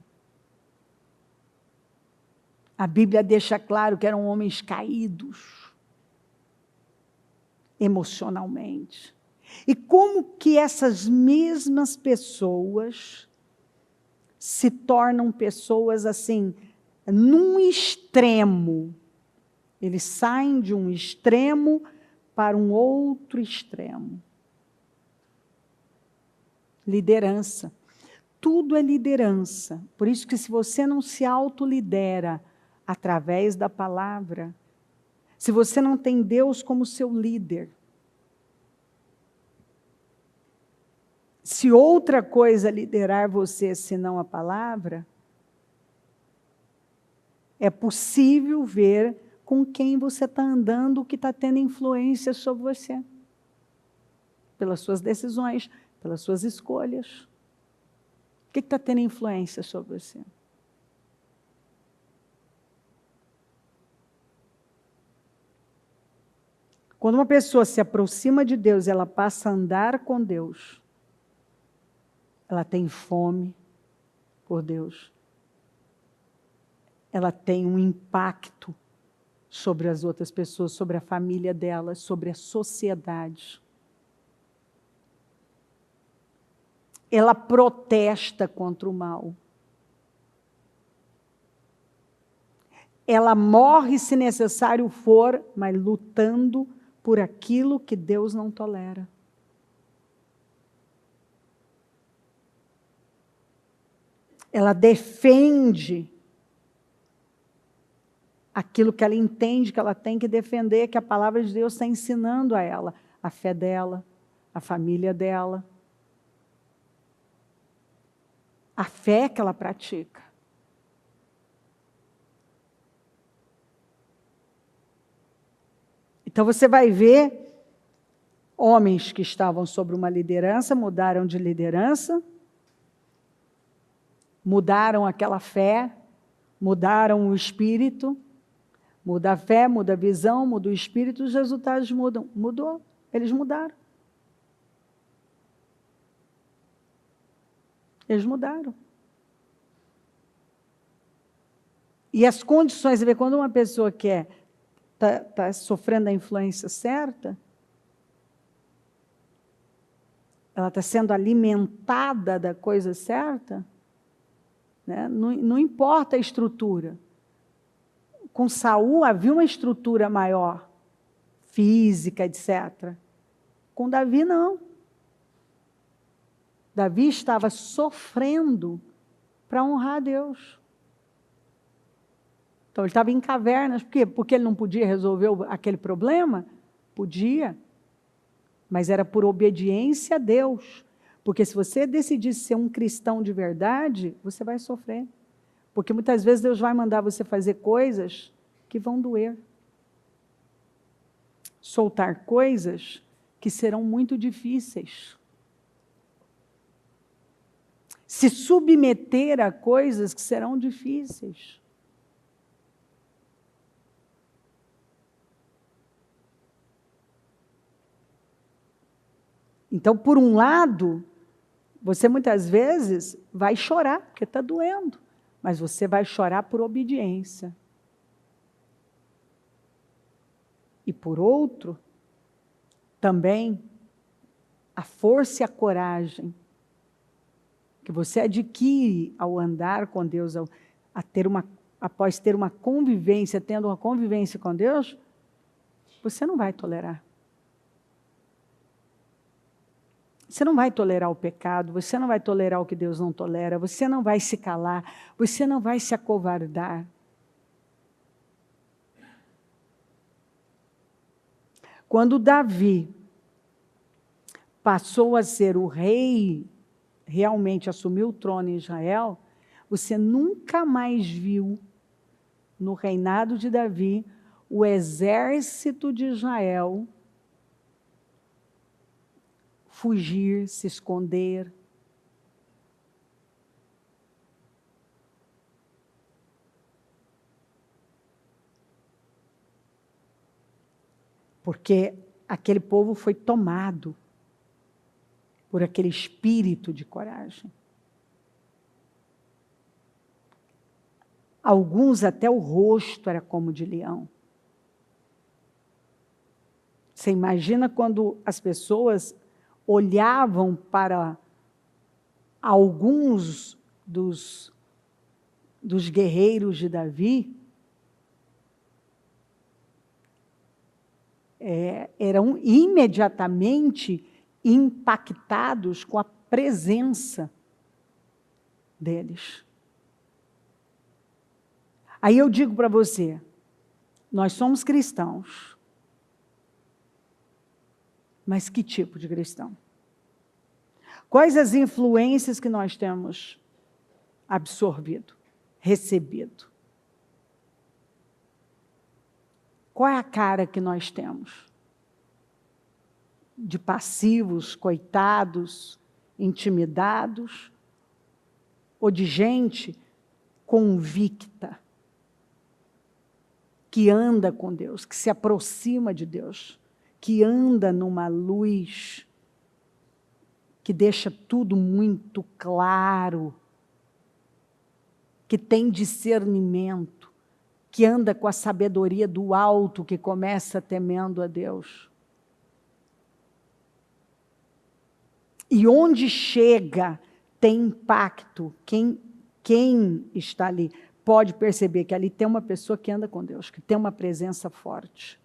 A Bíblia deixa claro que eram homens caídos, emocionalmente. E como que essas mesmas pessoas se tornam pessoas assim, num extremo. Eles saem de um extremo para um outro extremo. Liderança. Tudo é liderança. Por isso que se você não se autolidera através da palavra, se você não tem Deus como seu líder, se outra coisa liderar você senão a palavra, é possível ver com quem você está andando, o que está tendo influência sobre você. Pelas suas decisões, pelas suas escolhas. O que está tendo influência sobre você? Quando uma pessoa se aproxima de Deus, ela passa a andar com Deus. Ela tem fome por Deus. Ela tem um impacto sobre as outras pessoas, sobre a família dela, sobre a sociedade. Ela protesta contra o mal. Ela morre, se necessário for, mas lutando por aquilo que Deus não tolera. Ela defende aquilo que ela entende que ela tem que defender, que a palavra de Deus está ensinando a ela, a fé dela, a família dela, a fé que ela pratica. Então você vai ver homens que estavam sobre uma liderança, mudaram de liderança, mudaram aquela fé, mudaram o espírito, muda a fé, muda a visão, muda o espírito, os resultados mudam. Mudou, eles mudaram. Eles mudaram. E as condições, você vê, quando uma pessoa quer está sofrendo a influência certa, ela está sendo alimentada da coisa certa, né? Não importa a estrutura. Com Saul havia uma estrutura maior, física, etc. Com Davi, não. Davi estava sofrendo para honrar a Deus. Então, ele estava em cavernas. Por quê? Porque ele não podia resolver aquele problema? Podia. Mas era por obediência a Deus. Porque se você decidir ser um cristão de verdade, você vai sofrer. Porque muitas vezes Deus vai mandar você fazer coisas que vão doer. Soltar coisas que serão muito difíceis. Se submeter a coisas que serão difíceis. Então, por um lado, você muitas vezes vai chorar, porque está doendo, mas você vai chorar por obediência. E por outro, também, a força e a coragem que você adquire ao andar com Deus, após ter uma convivência, tendo uma convivência com Deus, você não vai tolerar. Você não vai tolerar o pecado, você não vai tolerar o que Deus não tolera, você não vai se calar, você não vai se acovardar. Quando Davi passou a ser o rei, realmente assumiu o trono em Israel, você nunca mais viu, no reinado de Davi, o exército de Israel fugir, se esconder. Porque aquele povo foi tomado por aquele espírito de coragem. Alguns até o rosto era como de leão. Você imagina quando as pessoas olhavam para alguns dos guerreiros de Davi, eram imediatamente impactados com a presença deles. Aí eu digo para você, nós somos cristãos, mas que tipo de cristão? Quais as influências que nós temos absorvido, recebido? Qual é a cara que nós temos? De passivos, coitados, intimidados? Ou de gente convicta, que anda com Deus, que se aproxima de Deus, que anda numa luz, que deixa tudo muito claro, que tem discernimento, que anda com a sabedoria do alto, que começa temendo a Deus. E onde chega, tem impacto. Quem está ali pode perceber que ali tem uma pessoa que anda com Deus, que tem uma presença forte.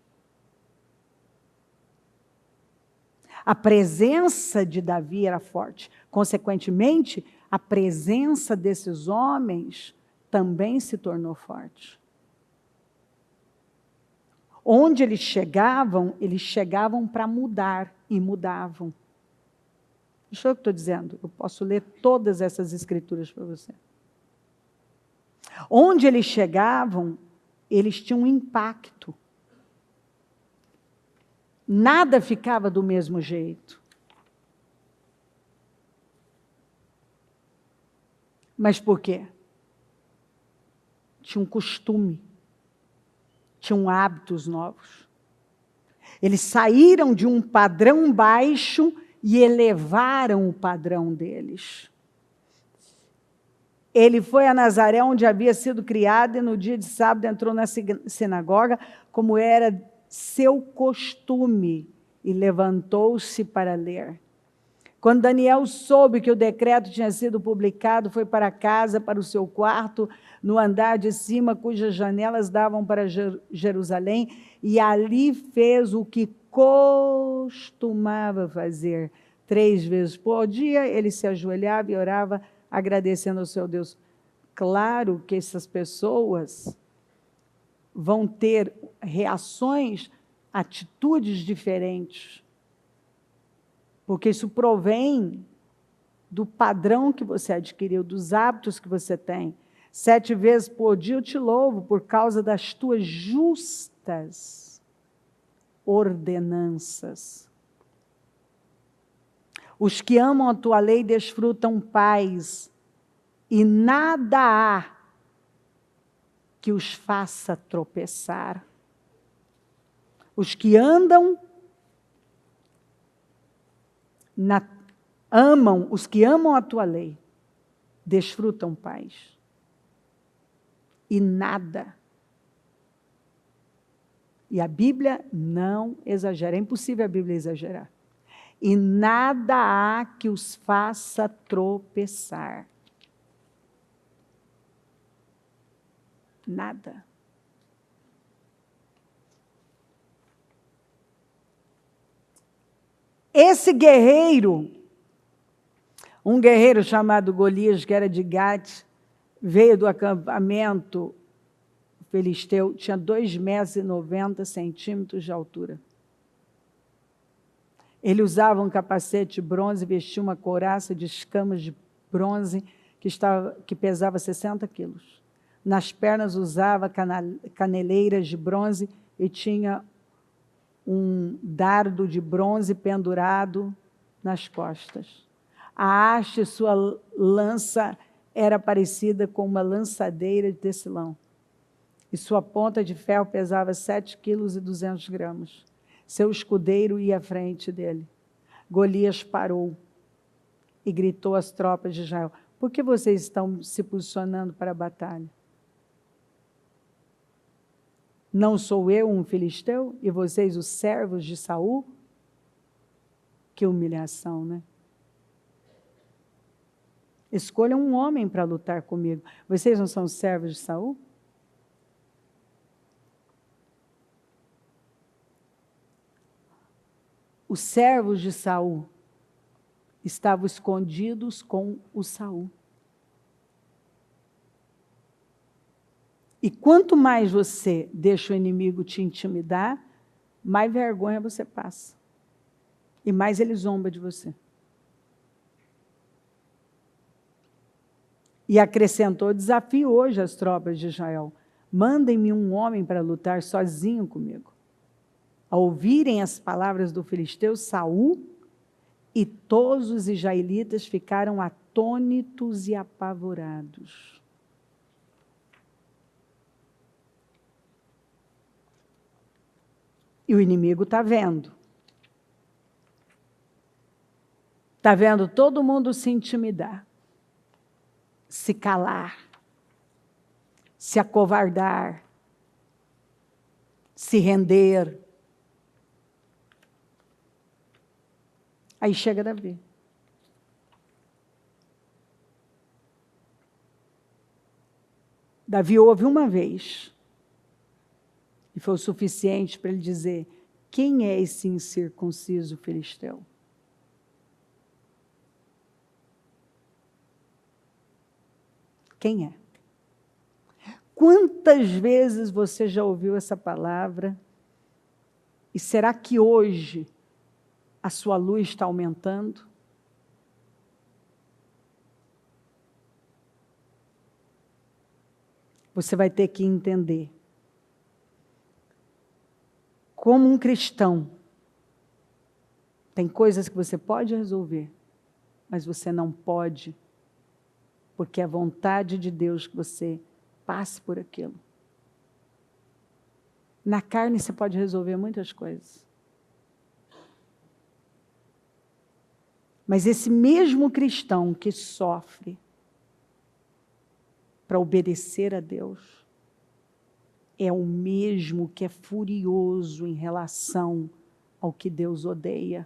A presença de Davi era forte. Consequentemente, a presença desses homens também se tornou forte. Onde eles chegavam para mudar, e mudavam. Deixa eu o que estou dizendo, eu posso ler todas essas escrituras para você. Onde eles chegavam, eles tinham um impacto. Nada ficava do mesmo jeito. Mas por quê? Tinha um costume, tinham hábitos novos. Eles saíram de um padrão baixo e elevaram o padrão deles. Ele foi a Nazaré, onde havia sido criado, e no dia de sábado entrou na sinagoga, como era seu costume, e levantou-se para ler. Quando Daniel soube que o decreto tinha sido publicado, foi para casa, para o seu quarto, no andar de cima, cujas janelas davam para Jerusalém, e ali fez o que costumava fazer 3 vezes por dia, ele se ajoelhava e orava, agradecendo ao seu Deus. Claro que essas pessoas vão ter reações, atitudes diferentes, porque isso provém do padrão que você adquiriu, dos hábitos que você tem. 7 vezes por dia eu te louvo por causa das tuas justas ordenanças. Os que amam a tua lei desfrutam paz, e nada há que os faça tropeçar. Os que andam os que amam a tua lei, desfrutam paz. E nada. E a Bíblia não exagera, é impossível a Bíblia exagerar. E nada há que os faça tropeçar. Nada. Esse guerreiro, um guerreiro chamado Golias, que era de Gate, veio do acampamento filisteu, tinha 2,90 metros de altura. Ele usava um capacete de bronze, vestia uma couraça de escamas de bronze que pesava 60 quilos. Nas pernas usava caneleiras de bronze e tinha um dardo de bronze pendurado nas costas. A haste de sua lança era parecida com uma lançadeira de tecelão. E sua ponta de ferro pesava 7,2 kg. Seu escudeiro ia à frente dele. Golias parou e gritou às tropas de Israel: por que vocês estão se posicionando para a batalha? Não sou eu um filisteu e vocês os servos de Saul? Que humilhação, né? Escolham um homem para lutar comigo. Vocês não são servos de Saul? Os servos de Saul estavam escondidos com o Saul. E quanto mais você deixa o inimigo te intimidar, mais vergonha você passa. E mais ele zomba de você. E acrescentou desafio hoje às tropas de Israel: mandem-me um homem para lutar sozinho comigo. Ao ouvirem as palavras do filisteu, Saul e todos os israelitas ficaram atônitos e apavorados. E o inimigo está vendo. Está vendo todo mundo se intimidar, se calar, se acovardar, se render. Aí chega Davi. Davi ouve uma vez. E foi o suficiente para ele dizer: quem é esse incircunciso filisteu? Quem é? Quantas vezes você já ouviu essa palavra? E será que hoje a sua luz está aumentando? Você vai ter que entender. Como um cristão, tem coisas que você pode resolver, mas você não pode, porque é vontade de Deus que você passe por aquilo. Na carne você pode resolver muitas coisas. Mas esse mesmo cristão que sofre para obedecer a Deus, é o mesmo que é furioso em relação ao que Deus odeia.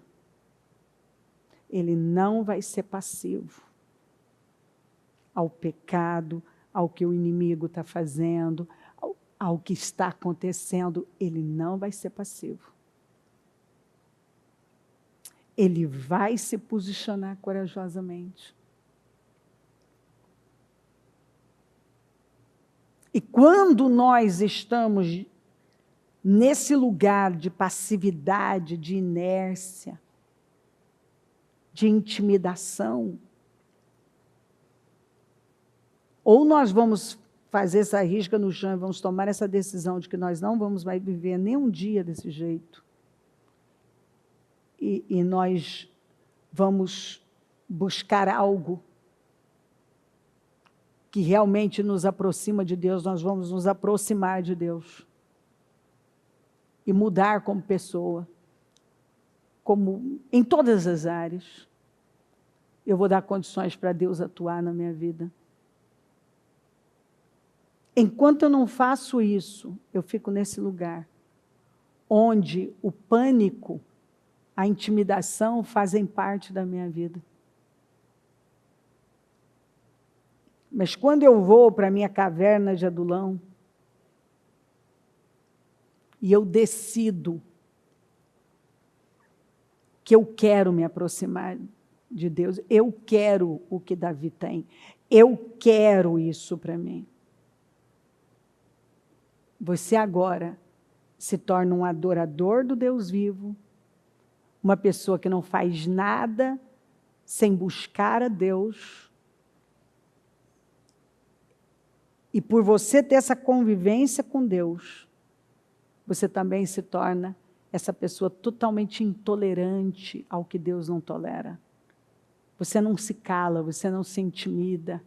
Ele não vai ser passivo ao pecado, ao que o inimigo está fazendo, ao que está acontecendo. Ele não vai ser passivo. ele vai se posicionar corajosamente. E quando nós estamos nesse lugar de passividade, de inércia, de intimidação, ou nós vamos fazer essa risca no chão e vamos tomar essa decisão de que nós não vamos mais viver nem um dia desse jeito, e nós vamos buscar algo que realmente nos aproxima de Deus, nós vamos nos aproximar de Deus e mudar como pessoa, como em todas as áreas. Eu vou dar condições para Deus atuar na minha vida. Enquanto eu não faço isso, eu fico nesse lugar, onde o pânico, a intimidação fazem parte da minha vida. Mas quando eu vou para a minha caverna de Adulão, e eu decido que eu quero me aproximar de Deus, eu quero o que Davi tem, eu quero isso para mim. Você agora se torna um adorador do Deus vivo, uma pessoa que não faz nada sem buscar a Deus. E por você ter essa convivência com Deus, você também se torna essa pessoa totalmente intolerante ao que Deus não tolera. Você não se cala, você não se intimida.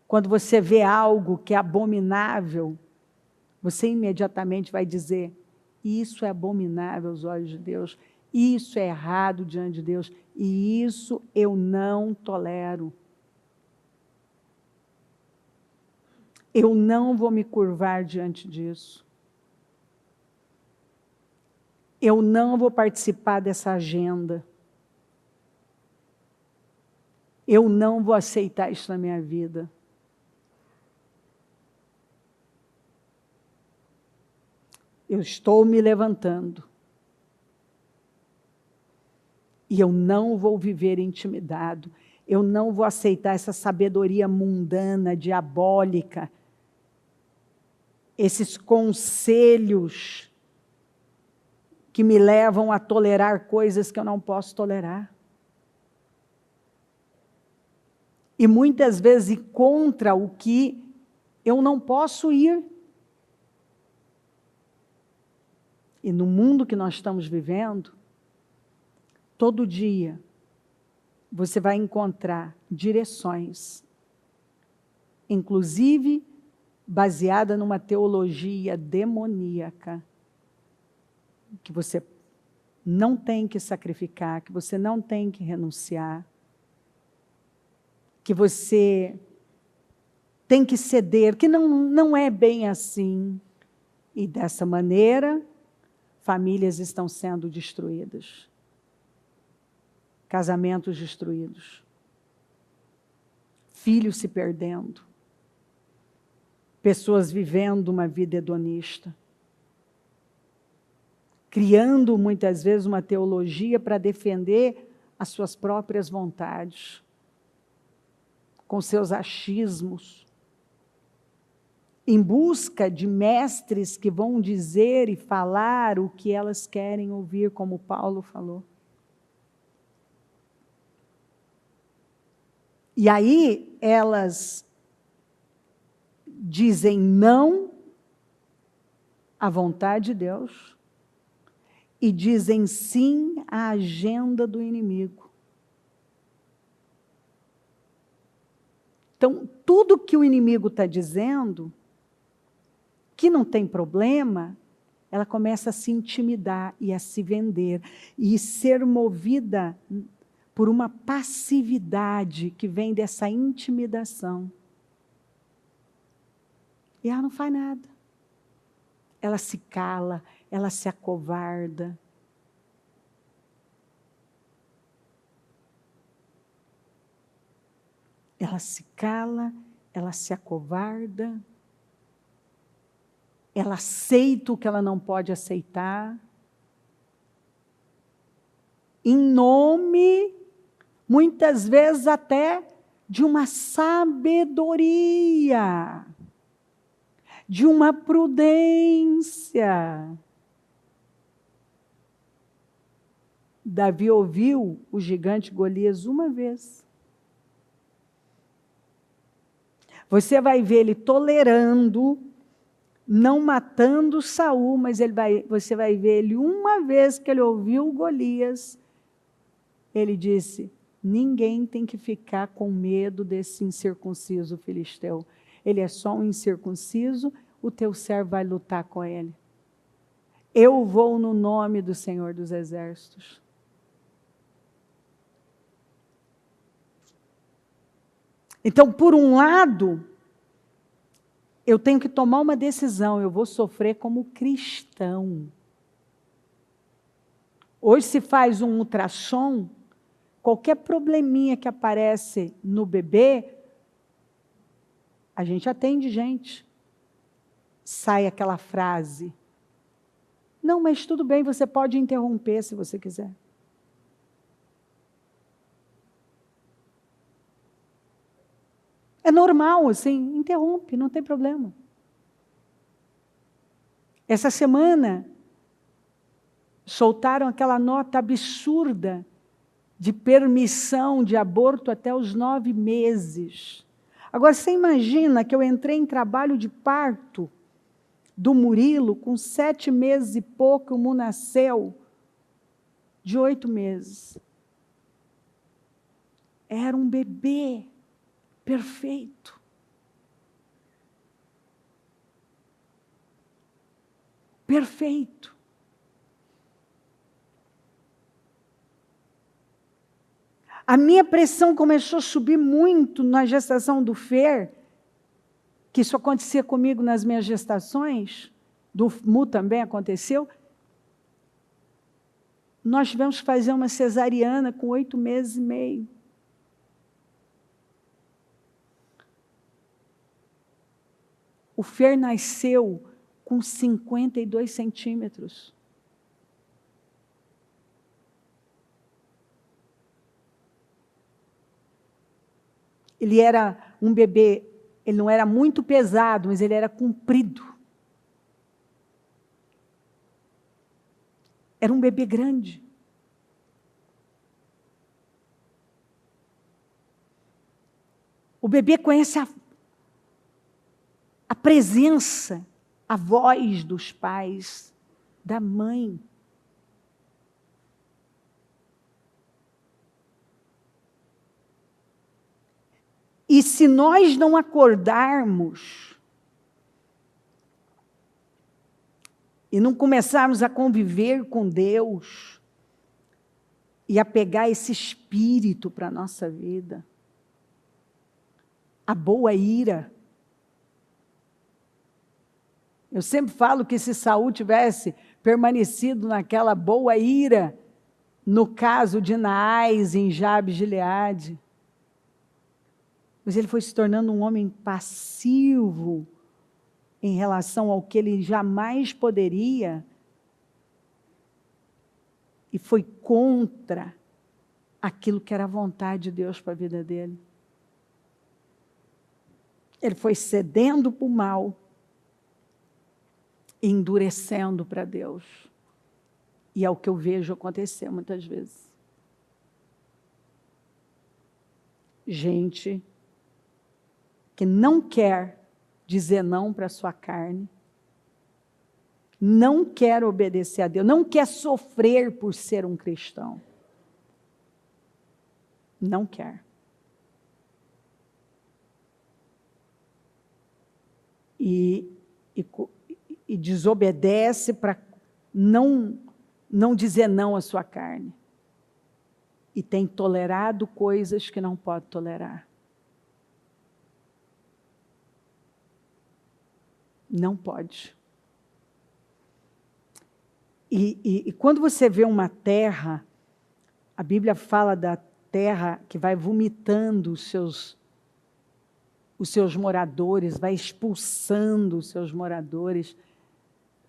Quando você vê algo que é abominável, você imediatamente vai dizer, isso é abominável aos olhos de Deus, isso é errado diante de Deus, e isso eu não tolero. Eu não vou me curvar diante disso. Eu não vou participar dessa agenda. Eu não vou aceitar isso na minha vida. Eu estou me levantando. E eu não vou viver intimidado. Eu não vou aceitar essa sabedoria mundana, diabólica, esses conselhos que me levam a tolerar coisas que eu não posso tolerar. E muitas vezes contra o que eu não posso ir. E no mundo que nós estamos vivendo, todo dia você vai encontrar direções, inclusive baseada numa teologia demoníaca, que você não tem que sacrificar, que você não tem que renunciar, que você tem que ceder, que não é bem assim. E dessa maneira, famílias estão sendo destruídas, casamentos destruídos, filhos se perdendo, pessoas vivendo uma vida hedonista, criando muitas vezes uma teologia para defender as suas próprias vontades, com seus achismos, em busca de mestres que vão dizer e falar o que elas querem ouvir, como Paulo falou. E aí elas dizem não à vontade de Deus e dizem sim à agenda do inimigo. Então, tudo que o inimigo está dizendo, que não tem problema, ela começa a se intimidar e a se vender e ser movida por uma passividade que vem dessa intimidação. E ela não faz nada. Ela se cala, ela se acovarda. Ela se cala, ela se acovarda. Ela aceita o que ela não pode aceitar. em nome, muitas vezes até, de uma sabedoria, de uma prudência. Davi ouviu o gigante Golias uma vez. Você vai ver ele tolerando, não matando Saul, mas você vai ver ele uma vez que ele ouviu Golias, ele disse: ninguém tem que ficar com medo desse incircunciso filisteu. Ele é só um incircunciso, o teu servo vai lutar com ele. Eu vou no nome do Senhor dos Exércitos. Então, por um lado, eu tenho que tomar uma decisão, eu vou sofrer como cristão. Hoje se faz um ultrassom, qualquer probleminha que aparece no bebê, a gente atende gente. Sai aquela frase: não, mas tudo bem, você pode interromper se você quiser. É normal, assim, interrompe, não tem problema. Essa semana, soltaram aquela nota absurda de permissão de aborto até os 9 meses. Agora, você imagina que eu entrei em trabalho de parto do Murilo, com 7 meses e pouco, o Mu nasceu de 8 meses. Era um bebê perfeito. Perfeito. A minha pressão começou a subir muito na gestação do Fer, que isso acontecia comigo nas minhas gestações, do Mu também aconteceu. Nós tivemos que fazer uma cesariana com 8 meses e meio. O Fer nasceu com 52 centímetros. Ele era um bebê, ele não era muito pesado, mas ele era comprido. Era um bebê grande. O bebê conhece a presença, a voz dos pais, da mãe. E se nós não acordarmos e não começarmos a conviver com Deus e a pegar esse espírito para a nossa vida, a boa ira. Eu sempre falo que se Saul tivesse permanecido naquela boa ira, no caso de Naás em Jabes de Gileade, mas ele foi se tornando um homem passivo em relação ao que ele jamais poderia, e foi contra aquilo que era a vontade de Deus para a vida dele. Ele foi cedendo para o mal, e endurecendo para Deus. E é o que eu vejo acontecer muitas vezes. Gente que não quer dizer não para a sua carne, não quer obedecer a Deus, não quer sofrer por ser um cristão. Não quer. E desobedece para não dizer não à sua carne. E tem tolerado coisas que não pode tolerar. Não pode. E quando você vê uma terra, a Bíblia fala da terra que vai vomitando os seus moradores, vai expulsando os seus moradores.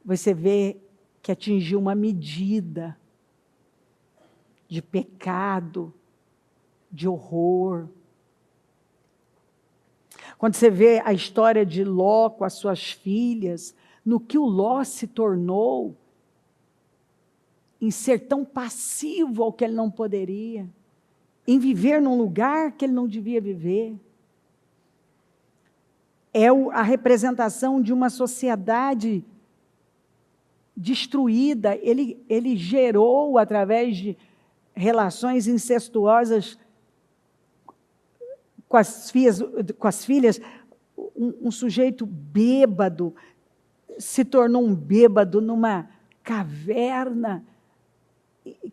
Você vê que atingiu uma medida de pecado, de horror. Quando você vê a história de Ló com as suas filhas, no que o Ló se tornou, em ser tão passivo ao que ele não poderia, em viver num lugar que ele não devia viver. É a representação de uma sociedade destruída. Ele gerou, através de relações incestuosas com as filhas, um sujeito bêbado, se tornou um bêbado numa caverna,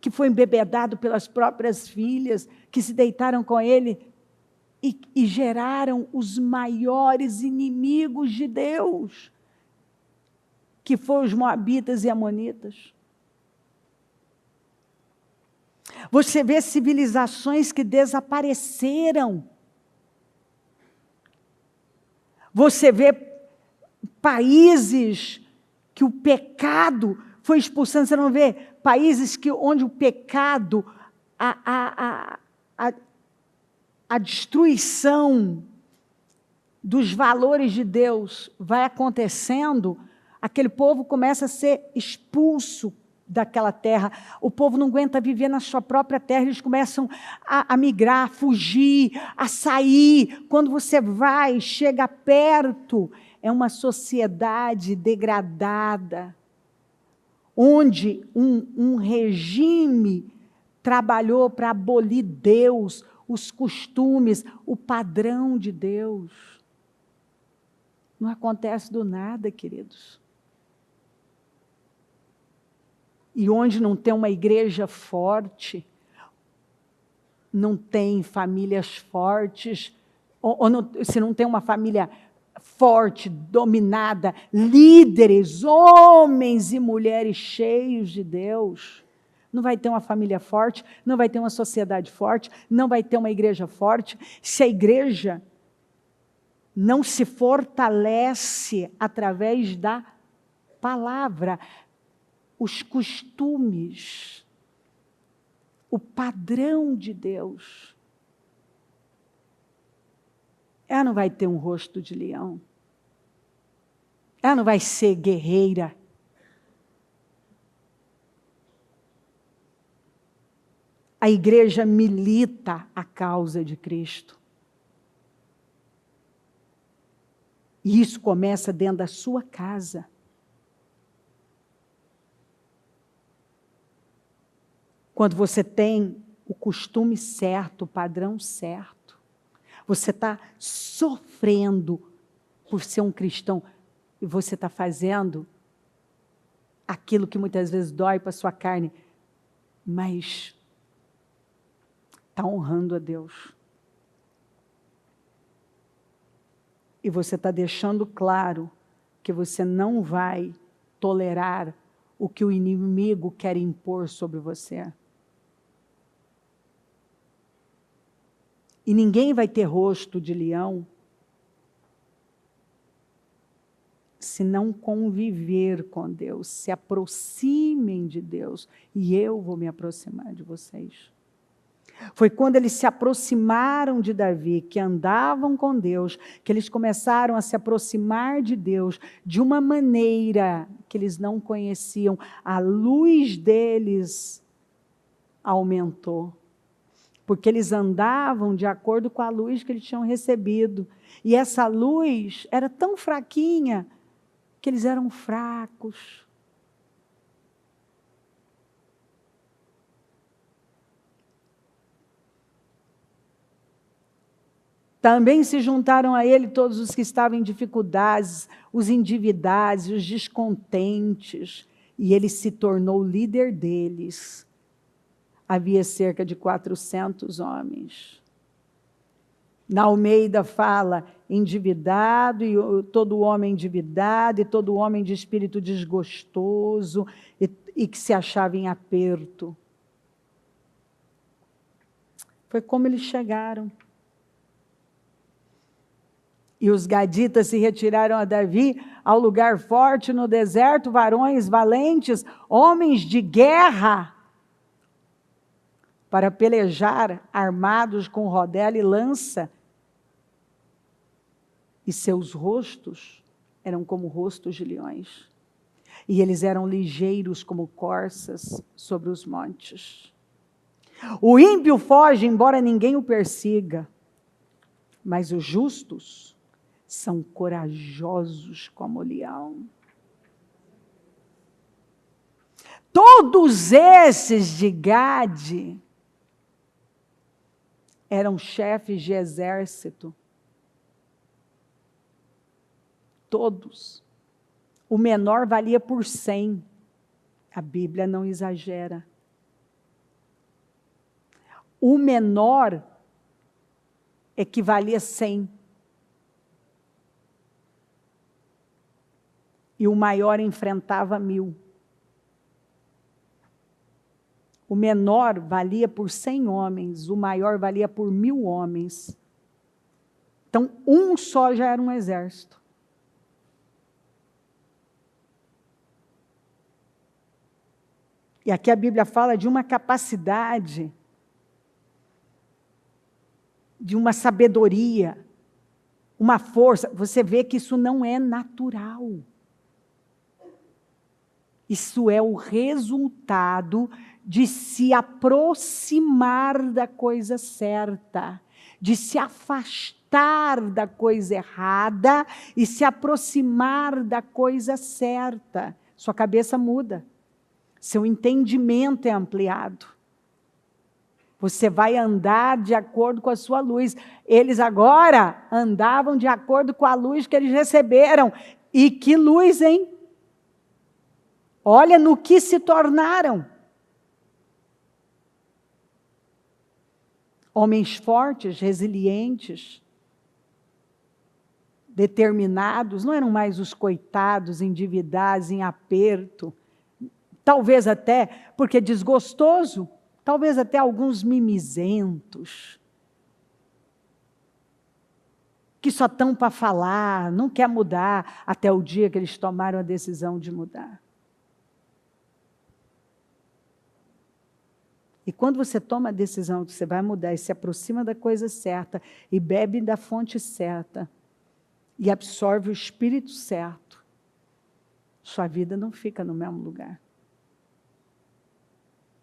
que foi embebedado pelas próprias filhas, que se deitaram com ele e geraram os maiores inimigos de Deus, que foram os moabitas e amonitas. Você vê civilizações que desapareceram. Você vê países que o pecado foi expulsando. Você não vê países onde o pecado, a destruição dos valores de Deus vai acontecendo, aquele povo começa a ser expulso daquela terra. O povo não aguenta viver na sua própria terra, eles começam a migrar, a fugir, a sair. Quando você chega perto, é uma sociedade degradada, onde um regime trabalhou para abolir Deus, os costumes, o padrão de Deus. Não acontece do nada, queridos. E onde não tem uma igreja forte, não tem famílias fortes, se não tem uma família forte, dominada, líderes, homens e mulheres cheios de Deus, não vai ter uma família forte, não vai ter uma sociedade forte, não vai ter uma igreja forte. Se a igreja não se fortalece através da palavra, os costumes, o padrão de Deus, ela não vai ter um rosto de leão, ela não vai ser guerreira, a igreja milita a causa de Cristo. E isso começa dentro da sua casa. Quando você tem o costume certo, o padrão certo, você está sofrendo por ser um cristão e você está fazendo aquilo que muitas vezes dói para a sua carne, mas está honrando a Deus. E você está deixando claro que você não vai tolerar o que o inimigo quer impor sobre você. E ninguém vai ter rosto de leão se não conviver com Deus. Se aproximem de Deus e eu vou me aproximar de vocês. Foi quando eles se aproximaram de Davi, que andavam com Deus, que eles começaram a se aproximar de Deus de uma maneira que eles não conheciam. A luz deles aumentou, porque eles andavam de acordo com a luz que eles tinham recebido. E essa luz era tão fraquinha que eles eram fracos. Também se juntaram a ele todos os que estavam em dificuldades, os endividados, os descontentes, e ele se tornou líder deles. Havia cerca de 400 homens. Na Almeida fala endividado, e todo homem endividado, e todo homem de espírito desgostoso, e que se achava em aperto. Foi como eles chegaram. E os gaditas se retiraram a Davi ao lugar forte no deserto, varões valentes, homens de guerra. para pelejar armados com rodela e lança, e seus rostos eram como rostos de leões, e eles eram ligeiros como corças sobre os montes. O ímpio foge, embora ninguém o persiga, mas os justos são corajosos como o leão. Todos esses de Gade eram chefes de exército. Todos. O menor valia por 100. A Bíblia não exagera. O menor equivalia a 100. E o maior enfrentava 1000. O menor valia por 100 homens, o maior valia por 1000 homens. Então, um só já era um exército. E aqui a Bíblia fala de uma capacidade, de uma sabedoria, uma força. Você vê que isso não é natural. Isso é o resultado de se aproximar da coisa certa, de se afastar da coisa errada e se aproximar da coisa certa. Sua cabeça muda, seu entendimento é ampliado. Você vai andar de acordo com a sua luz. Eles agora andavam de acordo com a luz que eles receberam. E que luz, hein? Olha no que se tornaram. Homens fortes, resilientes, determinados, não eram mais os coitados, endividados, em aperto. Talvez até porque é desgostoso, talvez até alguns mimizentos, que só estão para falar, não quer mudar, até o dia que eles tomaram a decisão de mudar. E quando você toma a decisão que você vai mudar e se aproxima da coisa certa, e bebe da fonte certa, e absorve o Espírito certo, sua vida não fica no mesmo lugar.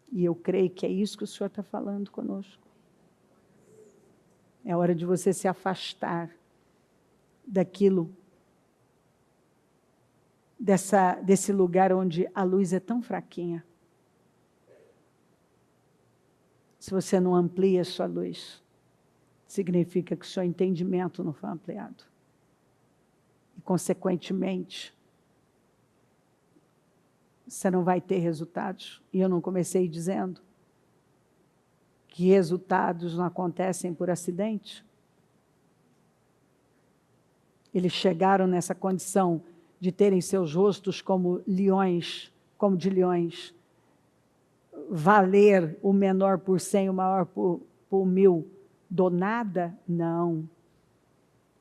E eu creio que é isso que o Senhor está falando conosco. É hora de você se afastar daquilo, desse lugar onde a luz é tão fraquinha. Se você não amplia a sua luz, significa que o seu entendimento não foi ampliado. E, consequentemente, você não vai ter resultados. E eu não comecei dizendo que resultados não acontecem por acidente? Eles chegaram nessa condição de terem seus rostos como leões, como de leões, valer o menor por 100, o maior por 1000, do nada? Não.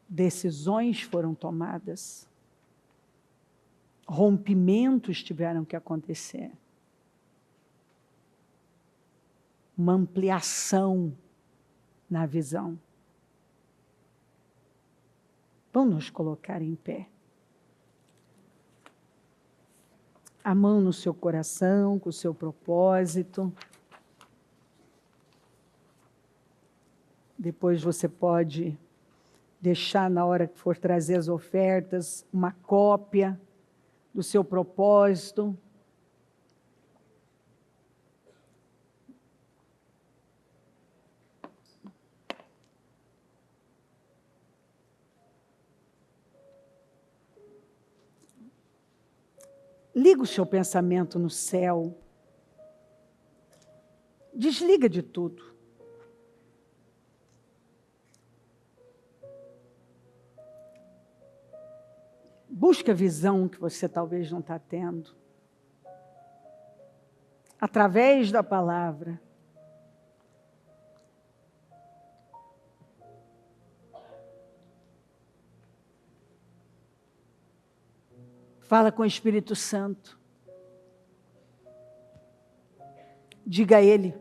Decisões foram tomadas. Rompimentos tiveram que acontecer. Uma ampliação na visão. Vamos nos colocar em pé. A mão no seu coração, com o seu propósito. Depois você pode deixar, na hora que for trazer as ofertas, uma cópia do seu propósito. Liga o seu pensamento no céu. Desliga de tudo. Busca a visão que você talvez não está tendo. Através da palavra. Fala com o Espírito Santo. Diga a Ele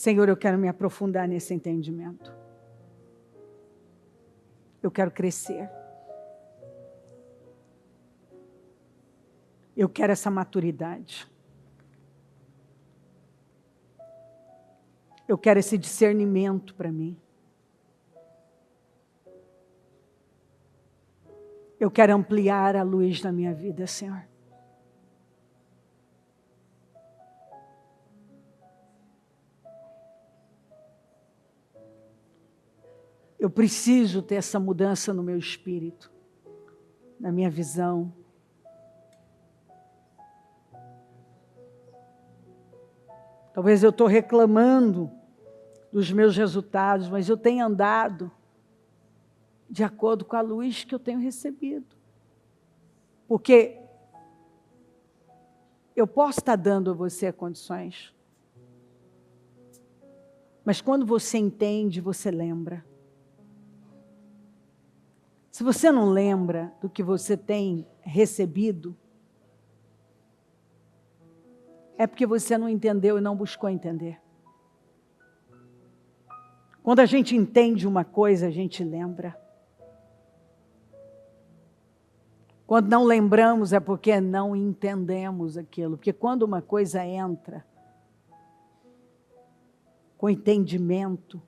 Senhor, eu quero me aprofundar nesse entendimento. Eu quero crescer. Eu quero essa maturidade. Eu quero esse discernimento para mim. Eu quero ampliar a luz na minha vida, Senhor. Eu preciso ter essa mudança no meu espírito, na minha visão. Talvez eu estou reclamando dos meus resultados, mas eu tenho andado de acordo com a luz que eu tenho recebido. Porque eu posso estar dando a você condições, mas quando você entende, você lembra. Se você não lembra do que você tem recebido, é porque você não entendeu e não buscou entender. Quando a gente entende uma coisa, a gente lembra. Quando não lembramos é porque não entendemos aquilo. Porque quando uma coisa entra com entendimento,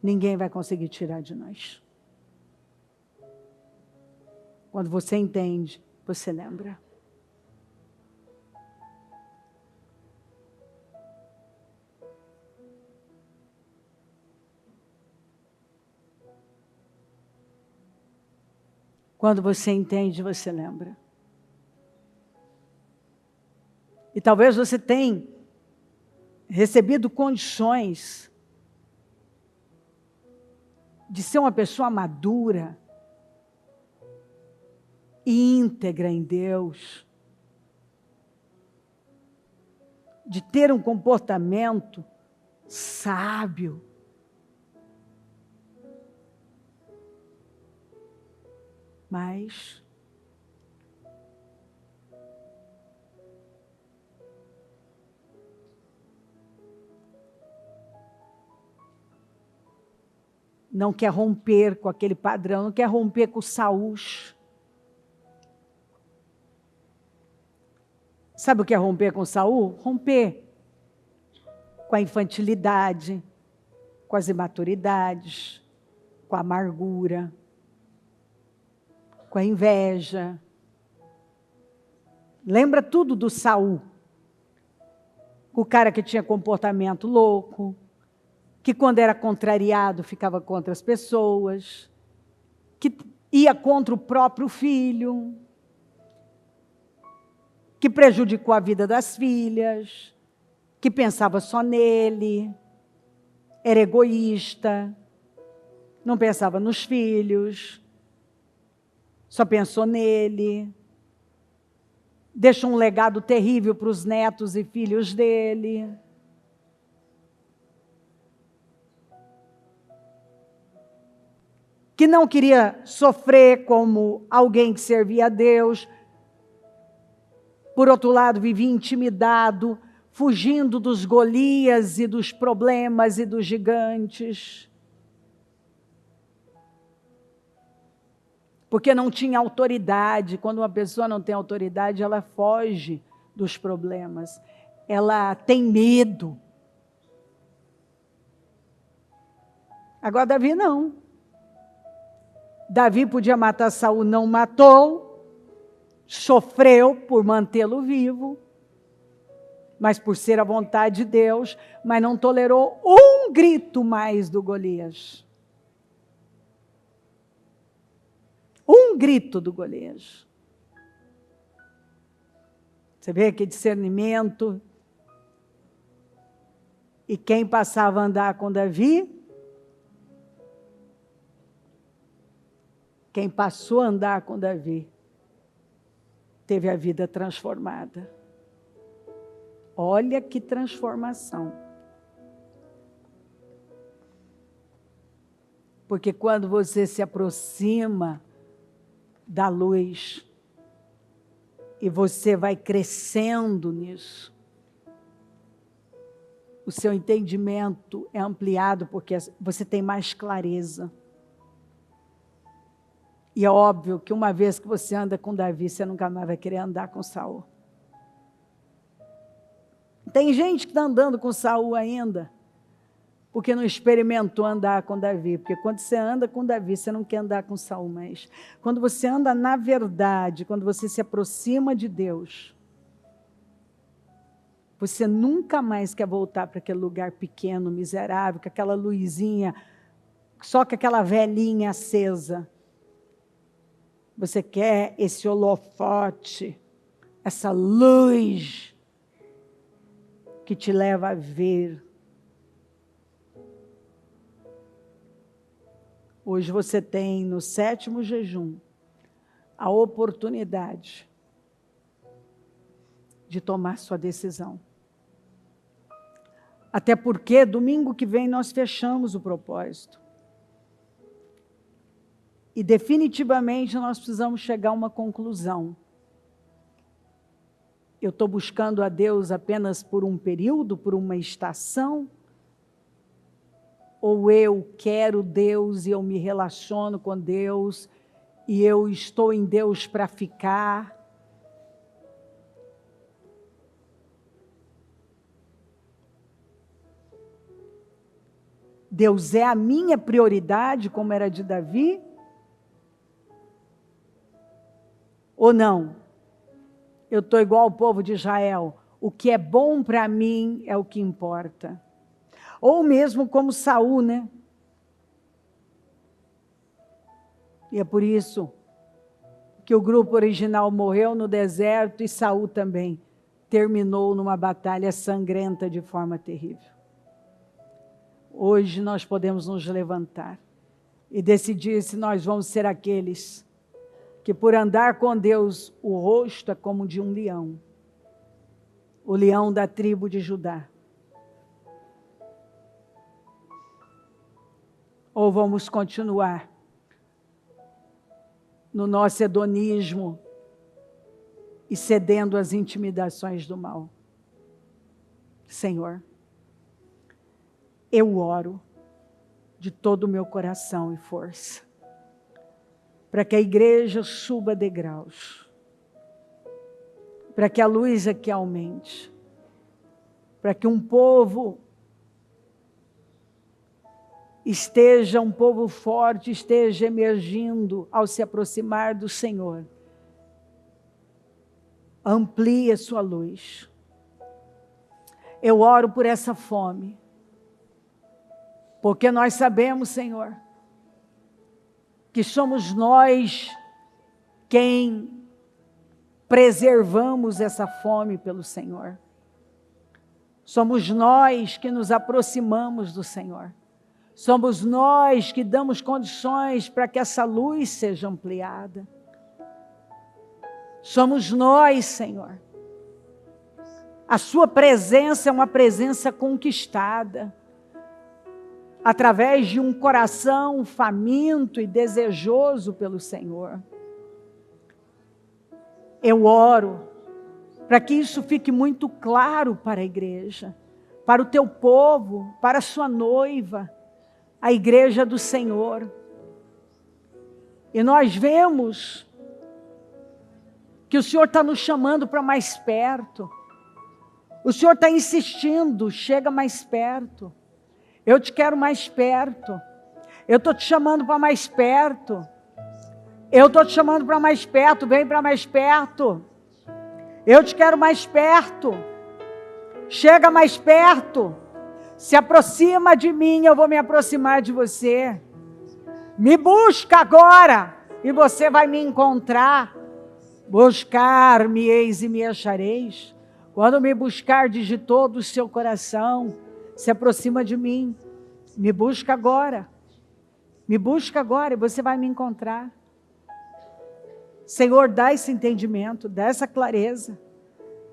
ninguém vai conseguir tirar de nós. Quando você entende, você lembra. Quando você entende, você lembra. E talvez você tenha recebido condições de ser uma pessoa madura, íntegra em Deus, de ter um comportamento sábio. Mas não quer romper com aquele padrão, não quer romper com o Saul. Sabe o que é romper com Saul? Romper com a infantilidade, com as imaturidades, com a amargura, com a inveja. Lembra tudo do Saul? O cara que tinha comportamento louco, que quando era contrariado ficava contra as pessoas, que ia contra o próprio filho, que prejudicou a vida das filhas, que pensava só nele, era egoísta, não pensava nos filhos, só pensou nele, deixou um legado terrível para os netos e filhos dele. Que não queria sofrer como alguém que servia a Deus. Por outro lado, vivia intimidado, fugindo dos Golias e dos problemas e dos gigantes. Porque não tinha autoridade. Quando uma pessoa não tem autoridade, ela foge dos problemas. Ela tem medo. Agora Davi não. Davi podia matar Saul, não matou. Sofreu por mantê-lo vivo, mas por ser a vontade de Deus, mas não tolerou um grito mais do Golias. Um grito do Golias. Você vê que discernimento. E quem passava a andar com Davi? Quem passou a andar com Davi teve a vida transformada. Olha que transformação. Porque quando você se aproxima da luz e você vai crescendo nisso, o seu entendimento é ampliado porque você tem mais clareza. E é óbvio que uma vez que você anda com Davi, você nunca mais vai querer andar com Saul. Tem gente que está andando com Saul ainda, porque não experimentou andar com Davi. Porque quando você anda com Davi, você não quer andar com Saul mais. Quando você anda na verdade, quando você se aproxima de Deus, você nunca mais quer voltar para aquele lugar pequeno, miserável, com aquela luzinha, só com aquela velhinha acesa. Você quer esse holofote, essa luz que te leva a ver. Hoje você tem, no 7º jejum, a oportunidade de tomar sua decisão. Até porque domingo que vem nós fechamos o propósito. E definitivamente nós precisamos chegar a uma conclusão. Eu estou buscando a Deus apenas por um período, por uma estação? Ou eu quero Deus e eu me relaciono com Deus e eu estou em Deus para ficar? Deus é a minha prioridade, como era de Davi? Ou não? Eu estou igual ao povo de Israel. O que é bom para mim é o que importa. Ou mesmo como Saul, né? E é por isso que o grupo original morreu no deserto e Saul também terminou numa batalha sangrenta de forma terrível. Hoje nós podemos nos levantar e decidir se nós vamos ser aqueles que por andar com Deus, o rosto é como de um leão. O leão da tribo de Judá. Ou vamos continuar no nosso hedonismo e cedendo às intimidações do mal. Senhor, eu oro de todo o meu coração e força, para que a igreja suba degraus, para que a luz aqui aumente, para que um povo um povo forte, esteja emergindo ao se aproximar do Senhor. Amplie a sua luz. Eu oro por essa fome, porque nós sabemos, Senhor, que somos nós quem preservamos essa fome pelo Senhor. Somos nós que nos aproximamos do Senhor. Somos nós que damos condições para que essa luz seja ampliada. Somos nós, Senhor. A sua presença é uma presença conquistada, através de um coração faminto e desejoso pelo Senhor. Eu oro para que isso fique muito claro para a igreja, para o teu povo, para a sua noiva, a igreja do Senhor. E nós vemos que o Senhor está nos chamando para mais perto. O Senhor está insistindo, chega mais perto. Eu te quero mais perto. Eu estou te chamando para mais perto. Eu estou te chamando para mais perto, vem para mais perto. Eu te quero mais perto. Chega mais perto. Se aproxima de mim, eu vou me aproximar de você. Me busca agora e você vai me encontrar. Buscar-me-eis e me achareis. Quando me buscardes de todo o seu coração, se aproxima de mim. Me busca agora. Me busca agora e você vai me encontrar. Senhor, dá esse entendimento, dá essa clareza.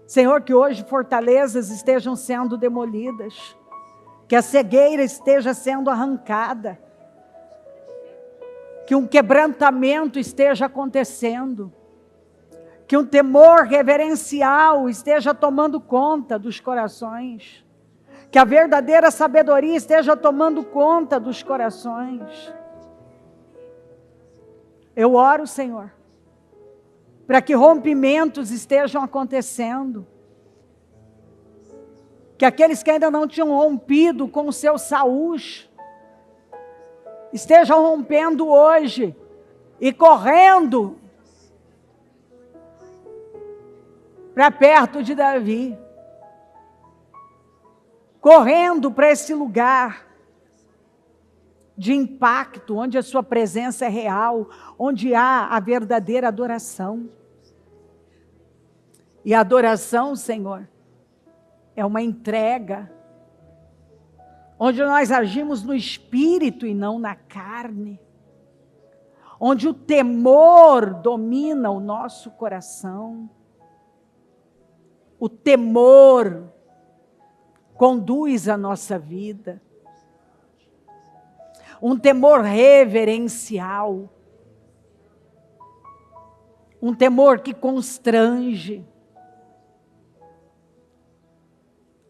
Senhor, que hoje fortalezas estejam sendo demolidas. Que a cegueira esteja sendo arrancada. Que um quebrantamento esteja acontecendo. Que um temor reverencial esteja tomando conta dos corações. Que a verdadeira sabedoria esteja tomando conta dos corações. Eu oro, Senhor, para que rompimentos estejam acontecendo. Que aqueles que ainda não tinham rompido com o seu Saúl estejam rompendo hoje e correndo para perto de Davi. Correndo para esse lugar de impacto, onde a sua presença é real, onde há a verdadeira adoração. E a adoração, Senhor, é uma entrega, onde nós agimos no espírito e não na carne, onde o temor domina o nosso coração, o temor conduz a nossa vida, um temor reverencial, um temor que constrange.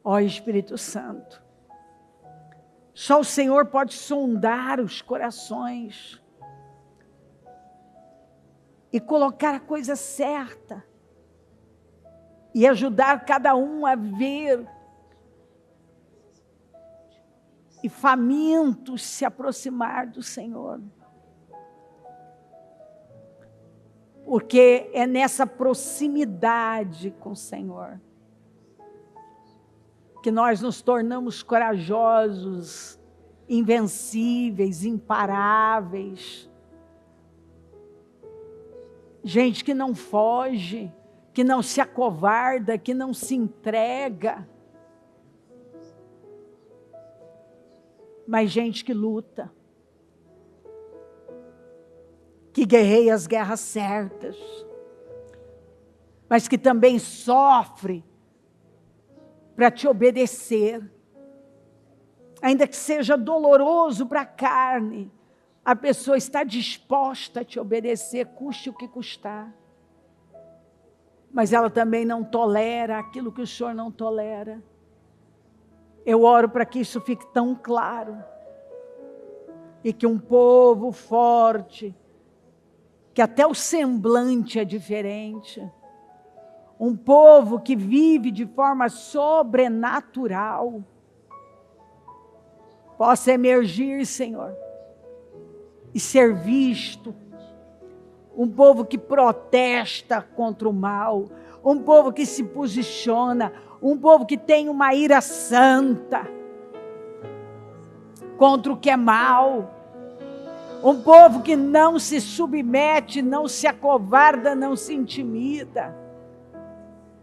Ó Espírito Santo, só o Senhor pode sondar os corações e colocar a coisa certa e ajudar cada um a ver e famintos se aproximar do Senhor. Porque é nessa proximidade com o Senhor que nós nos tornamos corajosos, invencíveis, imparáveis. Gente que não foge, que não se acovarda, que não se entrega. Mas gente que luta, que guerreia as guerras certas, mas que também sofre para te obedecer, ainda que seja doloroso para a carne, a pessoa está disposta a te obedecer, custe o que custar, mas ela também não tolera aquilo que o Senhor não tolera. Eu oro para que isso fique tão claro, e que um povo forte, que até o semblante é diferente, um povo que vive de forma sobrenatural, possa emergir, Senhor, e ser visto, um povo que protesta contra o mal, um povo que se posiciona, um povo que tem uma ira santa contra o que é mal, um povo que não se submete, não se acovarda, não se intimida,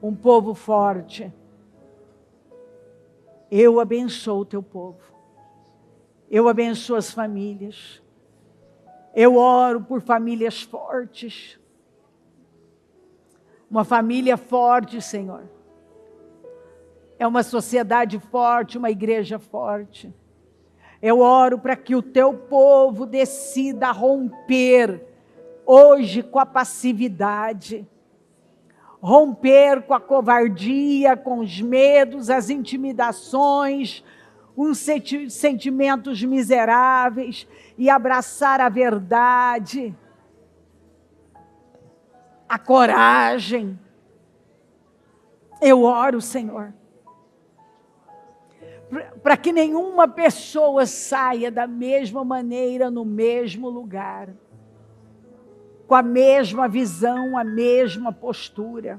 um povo forte. Eu abençoo o teu povo, eu abençoo as famílias, eu oro por famílias fortes, uma família forte, Senhor, é uma sociedade forte, uma igreja forte. Eu oro para que o teu povo decida romper hoje com a passividade, romper com a covardia, com os medos, as intimidações, os sentimentos miseráveis e abraçar a verdade, a coragem. Eu oro, Senhor, para que nenhuma pessoa saia da mesma maneira, no mesmo lugar, com a mesma visão, a mesma postura.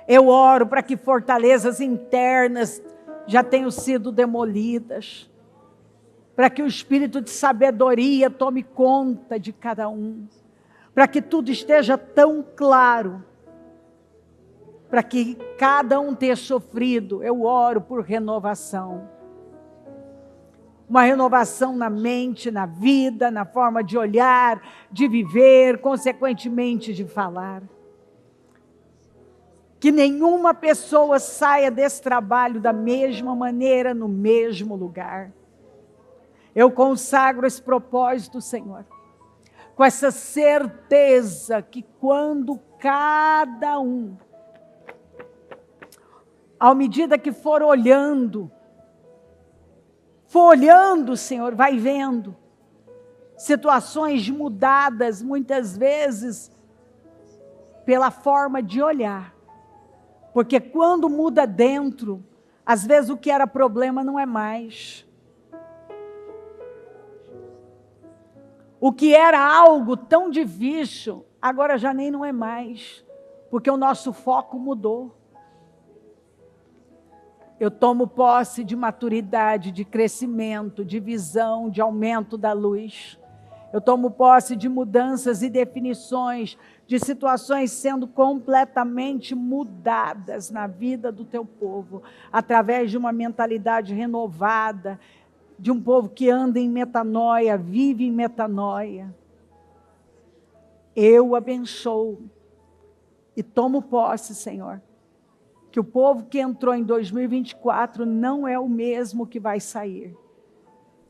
Eu oro para que fortalezas internas já tenham sido demolidas, para que o espírito de sabedoria tome conta de cada um, para que tudo esteja tão claro, para que cada um tenha sofrido. Eu oro por renovação. Uma renovação na mente, na vida, na forma de olhar, de viver, consequentemente de falar. Que nenhuma pessoa saia desse trabalho da mesma maneira, no mesmo lugar. Eu consagro esse propósito, Senhor, com essa certeza que quando cada um À medida que for olhando, Senhor, vai vendo situações mudadas, muitas vezes, pela forma de olhar. Porque quando muda dentro, às vezes o que era problema não é mais. O que era algo tão difícil, agora já nem não é mais. Porque o nosso foco mudou. Eu tomo posse de maturidade, de crescimento, de visão, de aumento da luz. Eu tomo posse de mudanças e definições, de situações sendo completamente mudadas na vida do teu povo, através de uma mentalidade renovada, de um povo que anda em metanoia, vive em metanoia. Eu abençoo e tomo posse, Senhor, que o povo que entrou em 2024 não é o mesmo que vai sair,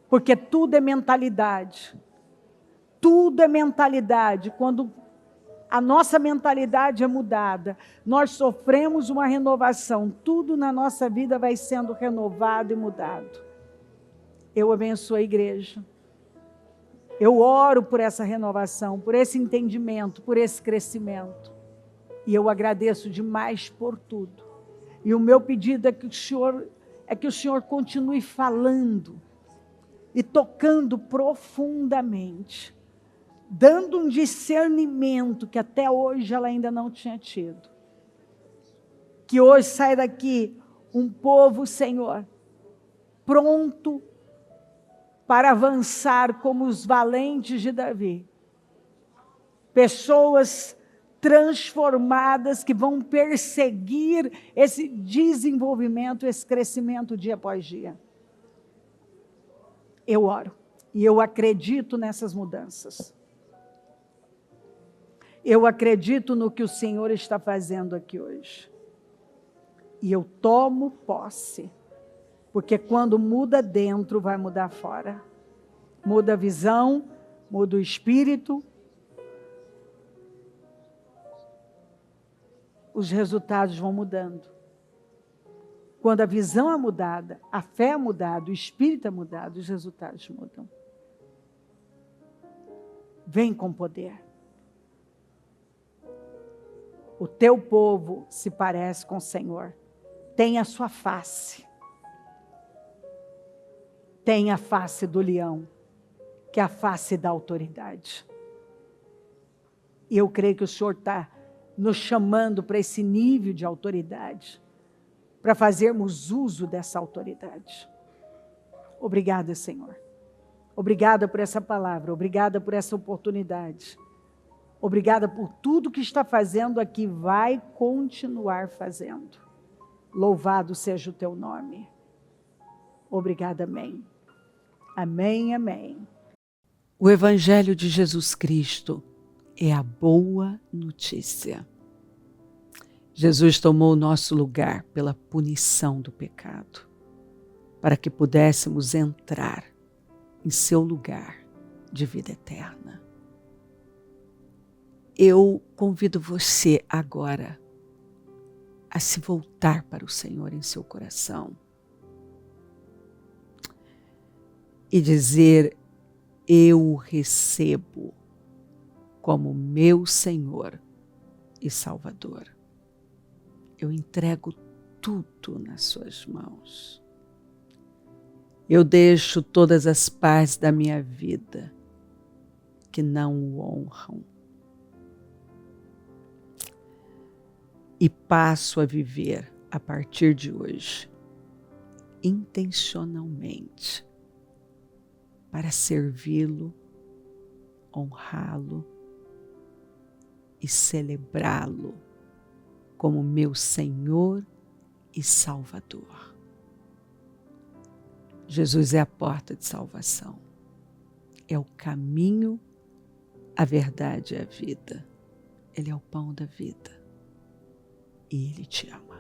porque tudo é mentalidade. Tudo é mentalidade. Quando a nossa mentalidade é mudada, nós sofremos uma renovação. Tudo na nossa vida vai sendo renovado e mudado. Eu abençoo a igreja. Eu oro por essa renovação, por esse entendimento, por esse crescimento. E eu agradeço demais por tudo. E o meu pedido é que o Senhor continue falando e tocando profundamente, dando um discernimento que até hoje ela ainda não tinha tido. Que hoje sai daqui um povo, Senhor, pronto para avançar como os valentes de Davi. Pessoas transformadas que vão perseguir esse desenvolvimento, esse crescimento dia após dia. Eu oro e eu acredito nessas mudanças. Eu acredito no que o Senhor está fazendo aqui hoje. E eu tomo posse. Porque quando muda dentro, vai mudar fora. Muda a visão, muda o espírito. Os resultados vão mudando. Quando a visão é mudada, a fé é mudada, o espírito é mudado, os resultados mudam. Vem com poder. O teu povo se parece com o Senhor. Tem a sua face. Tem a face do leão, que é a face da autoridade. E eu creio que o Senhor está nos chamando para esse nível de autoridade, para fazermos uso dessa autoridade. Obrigada, Senhor. Obrigada por essa palavra, obrigada por essa oportunidade. Obrigada por tudo que está fazendo aqui, vai continuar fazendo. Louvado seja o teu nome. Obrigada, amém. Amém, amém. O Evangelho de Jesus Cristo é a boa notícia. Jesus tomou o nosso lugar pela punição do pecado, para que pudéssemos entrar em seu lugar de vida eterna. Eu convido você agora a se voltar para o Senhor em seu coração e dizer: eu o recebo como meu Senhor e Salvador. Eu entrego tudo nas suas mãos. Eu deixo todas as partes da minha vida que não o honram e passo a viver a partir de hoje intencionalmente para servi-lo, honrá-lo e celebrá-lo como meu Senhor e Salvador. Jesus é a porta de salvação. É o caminho, a verdade e a vida. Ele é o pão da vida. E Ele te ama.